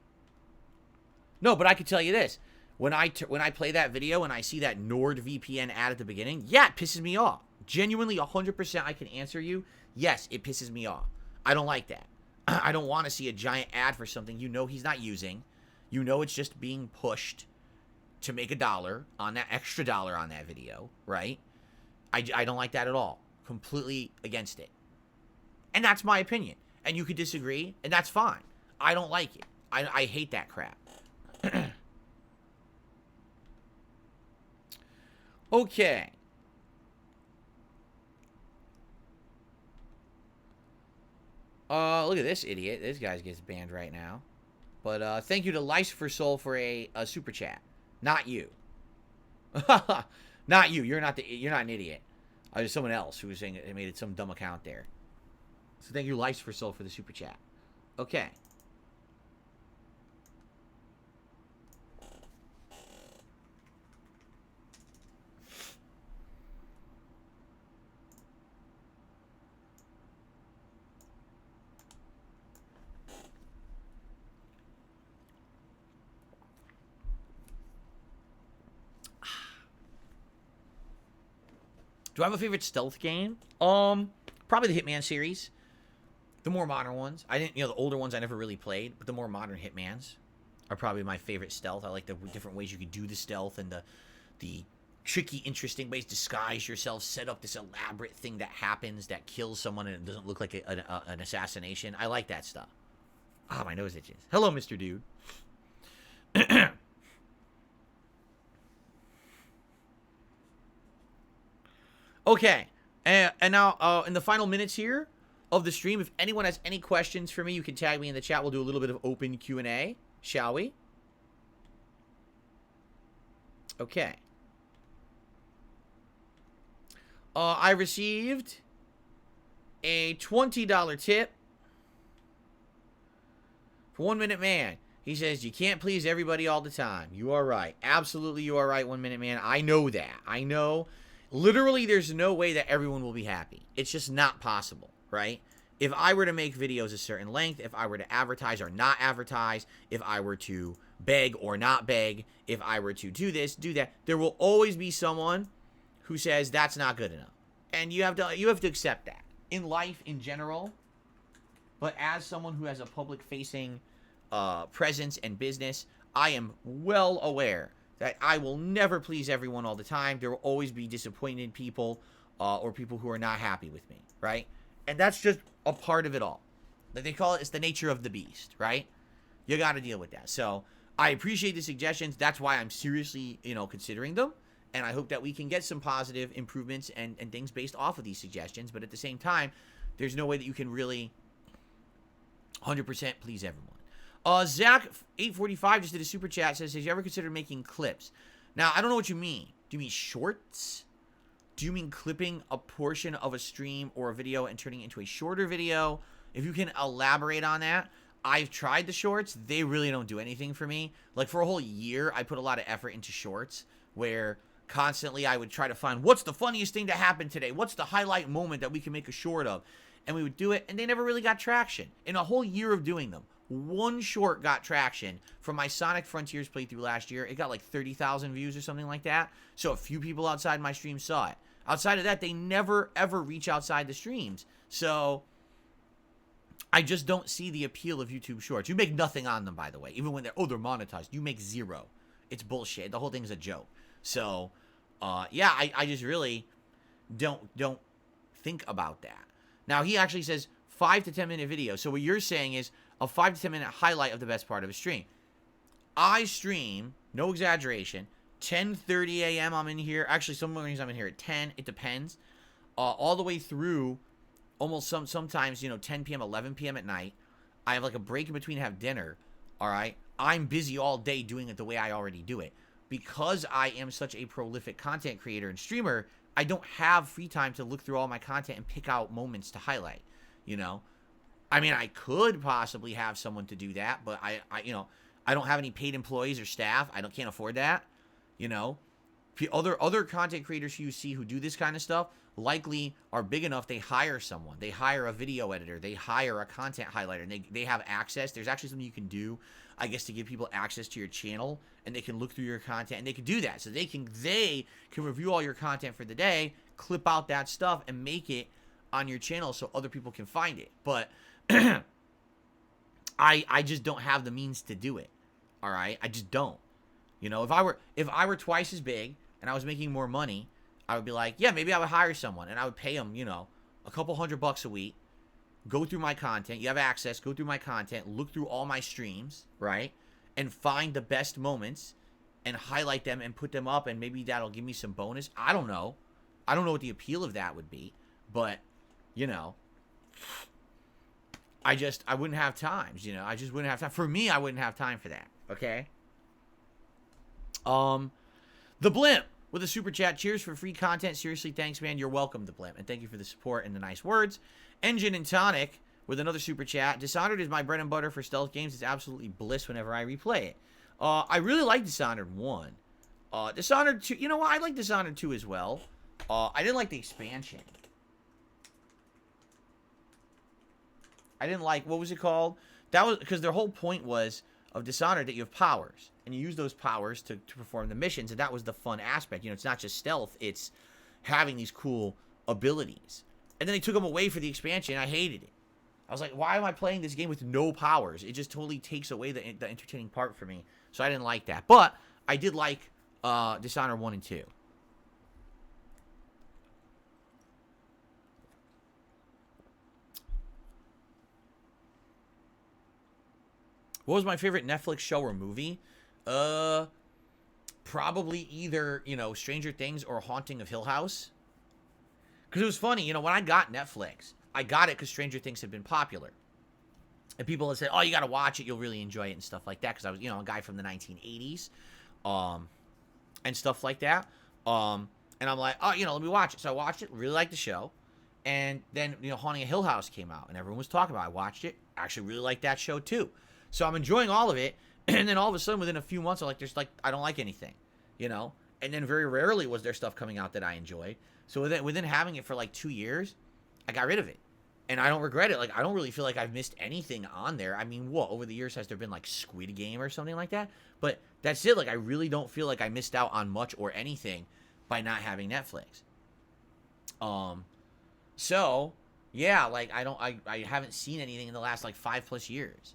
S1: No, but I can tell you this. When I play that video and I see that NordVPN ad at the beginning, yeah, it pisses me off. Genuinely, 100% I can answer you. Yes, it pisses me off. I don't like that. I don't want to see a giant ad for something you know he's not using. You know it's just being pushed to make $1 on that extra $1 on that video, right? I don't like that at all. Completely against it. And that's my opinion. And you could disagree, and that's fine. I don't like it. I hate that crap. Okay. Look at this idiot. This guy gets banned right now. But thank you to Lice for Soul for a super chat. Not you. Not you. You're not an idiot. There's someone else who was saying they made it some dumb account there. So thank you, Lice for Soul, for the super chat. Okay. Do I have a favorite stealth game? Probably the Hitman series. The more modern ones. The older ones I never really played, but the more modern Hitmans are probably my favorite stealth. I like the different ways you could do the stealth and the tricky, interesting ways to disguise yourself, set up this elaborate thing that happens that kills someone and it doesn't look like an assassination. I like that stuff. Ah, my nose itches. Hello, Mr. Dude. Okay. And now, in the final minutes here of the stream, if anyone has any questions for me, you can tag me in the chat. We'll do a little bit of open Q&A, shall we? Okay. I received a $20 tip for 1 Minute Man. He says, you can't please everybody all the time. You are right. Absolutely, you are right, 1 Minute Man. I know that. I know. Literally, there's no way that everyone will be happy. It's just not possible, right? If I were to make videos a certain length, if I were to advertise or not advertise, if I were to beg or not beg, if I were to do this, do that, there will always be someone who says that's not good enough. And you have to accept that. In life, in general, but as someone who has a public-facing presence and business, I am well aware that I will never please everyone all the time. There will always be disappointed people or people who are not happy with me, right? And that's just a part of it all. Like they call it, it's the nature of the beast, right? You got to deal with that. So I appreciate the suggestions. That's why I'm seriously, considering them. And I hope that we can get some positive improvements and things based off of these suggestions. But at the same time, there's no way that you can really 100% please everyone. Zach845 just did a super chat. Says, have you ever considered making clips? Now, I don't know what you mean. Do you mean shorts? Do you mean clipping a portion of a stream or a video and turning it into a shorter video? If you can elaborate on that. I've tried the shorts. They really don't do anything for me. Like, for a whole year, I put a lot of effort into shorts where constantly I would try to find what's the funniest thing to happen today? What's the highlight moment that we can make a short of? And we would do it, and they never really got traction. In a whole year of doing them, one short got traction from my Sonic Frontiers playthrough last year. It got like 30,000 views or something like that. So a few people outside my stream saw it. Outside of that, they never, ever reach outside the streams. So I just don't see the appeal of YouTube Shorts. You make nothing on them, by the way. Even when they're monetized. You make zero. It's bullshit. The whole thing's a joke. So, yeah, I just really don't think about that. Now, he actually says 5 to 10 minute video. So what you're saying is a 5 to 10 minute highlight of the best part of a stream. I stream, no exaggeration, 10:30 a.m. I'm in here. Actually, some mornings I'm in here at 10. It depends. All the way through almost sometimes, 10 p.m., 11 p.m. at night. I have like a break in between to have dinner. All right. I'm busy all day doing it the way I already do it. Because I am such a prolific content creator and streamer, I don't have free time to look through all my content and pick out moments to highlight, I mean, I could possibly have someone to do that, but I don't have any paid employees or staff. Can't afford that, Other content creators who you see who do this kind of stuff likely are big enough. They hire someone. They hire a video editor. They hire a content highlighter. And they have access. There's actually something you can do, I guess, to give people access to your channel, and they can look through your content, and they can do that. So they can review all your content for the day, clip out that stuff, and make it on your channel so other people can find it. But I just don't have the means to do it. All right, I just don't. If I were twice as big and I was making more money, I would be like, yeah, maybe I would hire someone and I would pay them, a couple $100 a week. Go through my content. You have access. Go through my content. Look through all my streams, right? And find the best moments and highlight them and put them up, and maybe that'll give me some bonus. I don't know. I don't know what the appeal of that would be, but, I wouldn't have time, I just wouldn't have time. For me, I wouldn't have time for that, okay? The Blimp with a super chat. Cheers for free content. Seriously, thanks, man. You're welcome, The Blimp. And thank you for the support and the nice words. Engine and Tonic with another super chat. Dishonored is my bread and butter for stealth games. It's absolutely bliss whenever I replay it. I really like Dishonored 1. Dishonored 2, I like Dishonored 2 as well. I didn't like the expansion. I didn't like, what was it called? That was, because their whole point was of Dishonored that you have powers. And you use those powers to perform the missions, and that was the fun aspect. It's not just stealth, it's having these cool abilities. And then they took them away for the expansion, and I hated it. I was like, why am I playing this game with no powers? It just totally takes away the entertaining part for me. So I didn't like that. But I did like Dishonored 1 and 2. What was my favorite Netflix show or movie? Probably either, Stranger Things or Haunting of Hill House. Because it was funny, you know, when I got Netflix, I got it because Stranger Things had been popular. And people had said, oh, you got to watch it. You'll really enjoy it and stuff like that. Because I was, you know, a guy from the 1980s and stuff like that. And I'm like, oh, you know, let me watch it. So I watched it, really liked the show. And then, you know, Haunting a Hill House came out. And everyone was talking about it. I watched it. Actually really liked that show, too. So I'm enjoying all of it. And then all of a sudden, within a few months, I'm like, I don't like anything, you know? And then very rarely was there stuff coming out that I enjoyed. So within having it for like 2 years, I got rid of it. And I don't regret it. Like, I don't really feel like I've missed anything on there. I mean, what, over the years, has there been like Squid Game or something like that? But that's it. Like, I really don't feel like I missed out on much or anything by not having Netflix. So, yeah, like, I haven't seen anything in the last like 5+ years.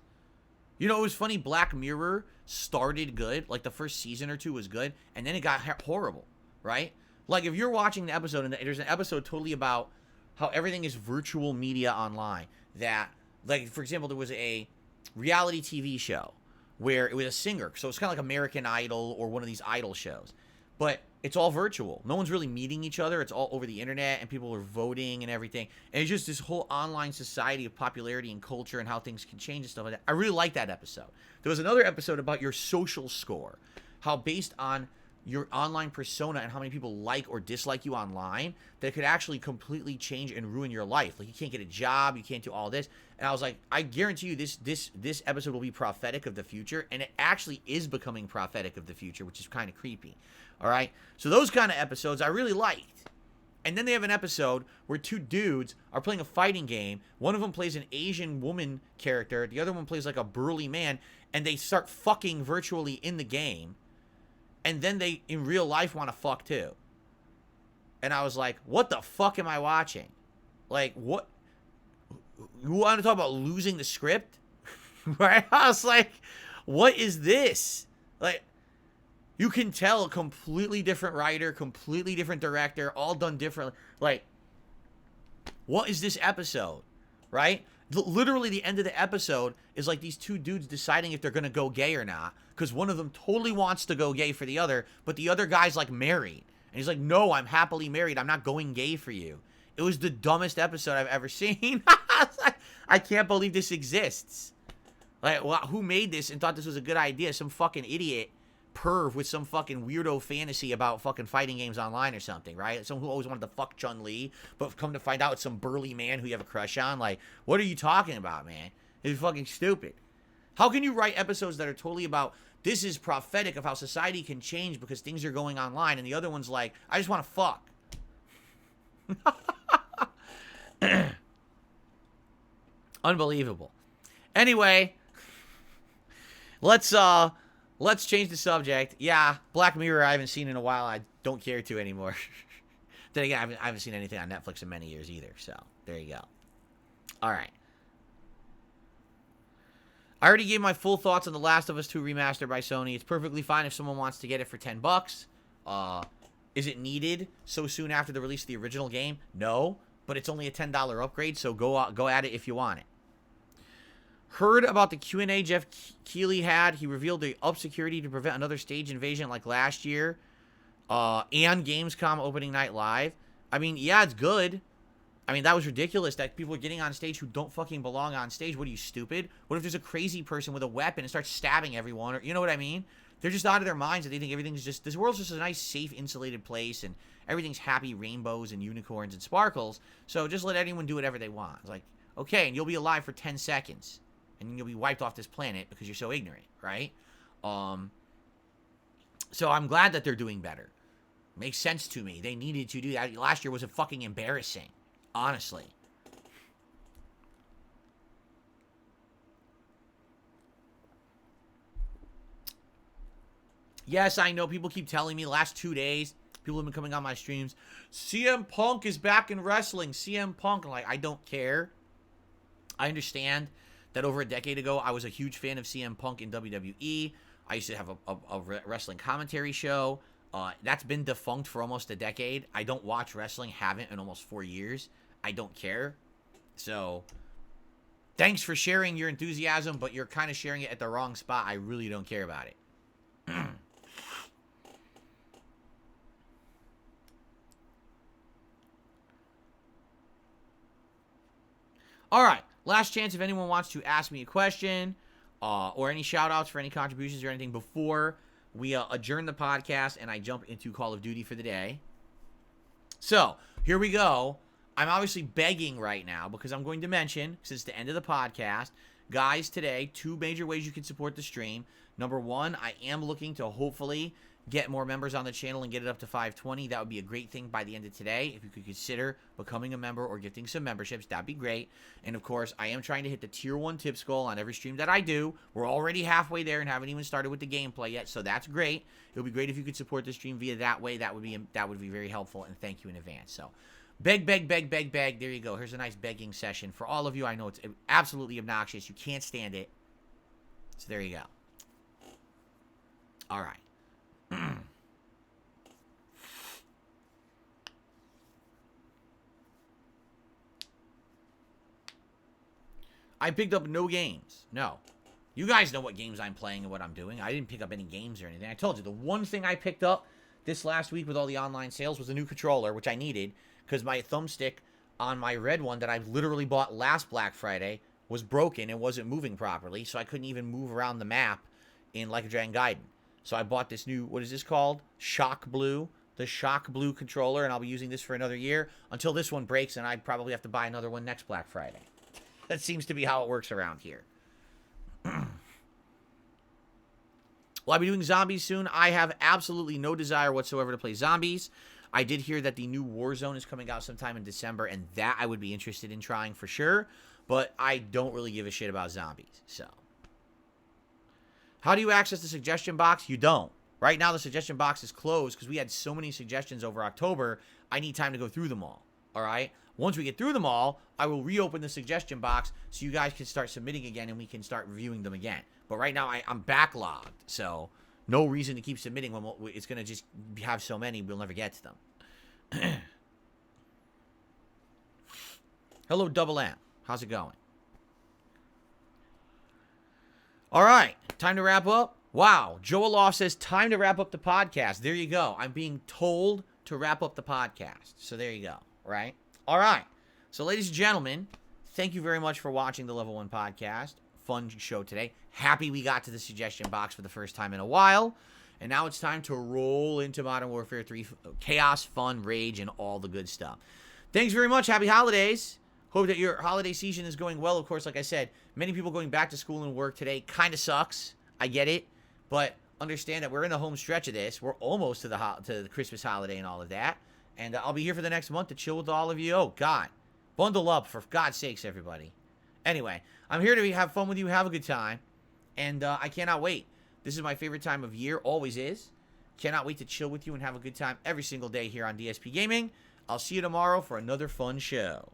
S1: You know, it was funny, Black Mirror started good, like the first season or two was good, and then it got horrible, right? Like, if you're watching the episode, and there's an episode totally about how everything is virtual media online, that, like, for example, there was a reality TV show where it was a singer, so it's kind of like American Idol or one of these idol shows, but it's all virtual. No one's really meeting each other. It's all over the internet, and people are voting and everything. And it's just this whole online society of popularity and culture and how things can change and stuff like that. I really liked that episode. There was another episode about your social score, how based on your online persona and how many people like or dislike you online, that could actually completely change and ruin your life. Like, you can't get a job, you can't do all this. And I was like, I guarantee you this episode will be prophetic of the future, and it actually is becoming prophetic of the future, which is kind of creepy. All right? So those kind of episodes I really liked. And then they have an episode where two dudes are playing a fighting game. One of them plays an Asian woman character, the other one plays like a burly man, and they start fucking virtually in the game. And then they, in real life, want to fuck too. And I was like, what the fuck am I watching? Like, what? You want to talk about losing the script? Right? I was like, what is this? Like, you can tell a completely different writer, completely different director, all done differently. Like, what is this episode? Right? Literally, the end of the episode is like these two dudes deciding if they're going to go gay or not. Because one of them totally wants to go gay for the other, but the other guy's like married. And he's like, no, I'm happily married. I'm not going gay for you. It was the dumbest episode I've ever seen. I can't believe this exists. Like, well, who made this and thought this was a good idea? Some fucking idiot perv with some fucking weirdo fantasy about fucking fighting games online or something, right? Someone who always wanted to fuck Chun-Li, but come to find out it's some burly man who you have a crush on. Like, what are you talking about, man? It's fucking stupid. How can you write episodes that are totally about, this is prophetic of how society can change because things are going online, and the other one's like, I just want to fuck. Unbelievable. Anyway, let's change the subject. Yeah, Black Mirror I haven't seen in a while. I don't care to anymore. Then again, I haven't seen anything on Netflix in many years either, so there you go. All right. I already gave my full thoughts on The Last of Us 2 Remastered by Sony. It's perfectly fine if someone wants to get it for $10. Is it needed so soon after the release of the original game? No, but it's only a $10 upgrade, so go at it if you want it. Heard about the Q&A Jeff Keighley had. He revealed they upped security to prevent another stage invasion like last year. And Gamescom opening night live. I mean, yeah, it's good. I mean, that was ridiculous that people are getting on stage who don't fucking belong on stage. What are you, stupid? What if there's a crazy person with a weapon and starts stabbing everyone? Or, you know what I mean? They're just out of their minds and they think everything's just, this world's just a nice, safe, insulated place and everything's happy rainbows and unicorns and sparkles. So just let anyone do whatever they want. It's like, okay, and you'll be alive for 10 seconds. And you'll be wiped off this planet because you're so ignorant, right? So I'm glad that they're doing better. Makes sense to me. They needed to do that. Last year was a fucking embarrassing. Honestly. Yes, I know. People keep telling me the last 2 days, people have been coming on my streams, CM Punk is back in wrestling. CM Punk. I'm like, I don't care. I understand that over a decade ago, I was a huge fan of CM Punk in WWE. I used to have a wrestling commentary show. That's been defunct for almost a decade. I don't watch wrestling, haven't in almost 4 years. I don't care. So, thanks for sharing your enthusiasm, but you're kind of sharing it at the wrong spot. I really don't care about it. All right. Last chance if anyone wants to ask me a question or any shout-outs for any contributions or anything before we adjourn the podcast and I jump into Call of Duty for the day. So, here we go. I'm obviously begging right now because I'm going to mention, since the end of the podcast, guys, today, 2 major ways you can support the stream. Number 1, I am looking to hopefully get more members on the channel and get it up to 520. That would be a great thing by the end of today. If you could consider becoming a member or gifting some memberships, that'd be great. And of course, I am trying to hit the tier 1 tips goal on every stream that I do. We're already halfway there and haven't even started with the gameplay yet, so that's great. It would be great if you could support the stream via that way. That would be very helpful, and thank you in advance. So, beg, beg, beg, beg, beg. There you go. Here's a nice begging session for all of you. I know it's absolutely obnoxious. You can't stand it. So there you go. All right. I picked up no games. No. You guys know what games I'm playing and what I'm doing. I didn't pick up any games or anything. I told you, the one thing I picked up this last week with all the online sales was a new controller, which I needed, because my thumbstick on my red one that I literally bought last Black Friday was broken and wasn't moving properly, so I couldn't even move around the map in Like a Dragon Gaiden. So I bought this new, what is this called? Shock Blue. The Shock Blue controller, and I'll be using this for another year until this one breaks, and I probably have to buy another one next Black Friday. That seems to be how it works around here. Will I be doing zombies soon? I have absolutely no desire whatsoever to play zombies. I did hear that the new Warzone is coming out sometime in December, and that I would be interested in trying for sure. But I don't really give a shit about zombies. So, how do you access the suggestion box? You don't. Right now, the suggestion box is closed because we had so many suggestions over October. I need time to go through them all. All right? Once we get through them all, I will reopen the suggestion box so you guys can start submitting again and we can start reviewing them again. But right now, I'm backlogged, so no reason to keep submitting when it's going to just have so many, we'll never get to them. Hello, Double M. How's it going? All right, time to wrap up. Wow, Joel Loft says, time to wrap up the podcast. There you go. I'm being told to wrap up the podcast. So there you go, right? All right. So, ladies and gentlemen, thank you very much for watching the Level 1 podcast. Fun show today. Happy we got to the suggestion box for the first time in a while. And now it's time to roll into Modern Warfare 3. Chaos, fun, rage, and all the good stuff. Thanks very much. Happy holidays. Hope that your holiday season is going well. Of course, like I said, many people going back to school and work today. Kind of sucks. I get it. But understand that we're in the home stretch of this. We're almost to the Christmas holiday and all of that. And I'll be here for the next month to chill with all of you. Oh, God. Bundle up, for God's sakes, everybody. Anyway, I'm here to have fun with you, have a good time. And I cannot wait. This is my favorite time of year, always is. Cannot wait to chill with you and have a good time every single day here on DSP Gaming. I'll see you tomorrow for another fun show.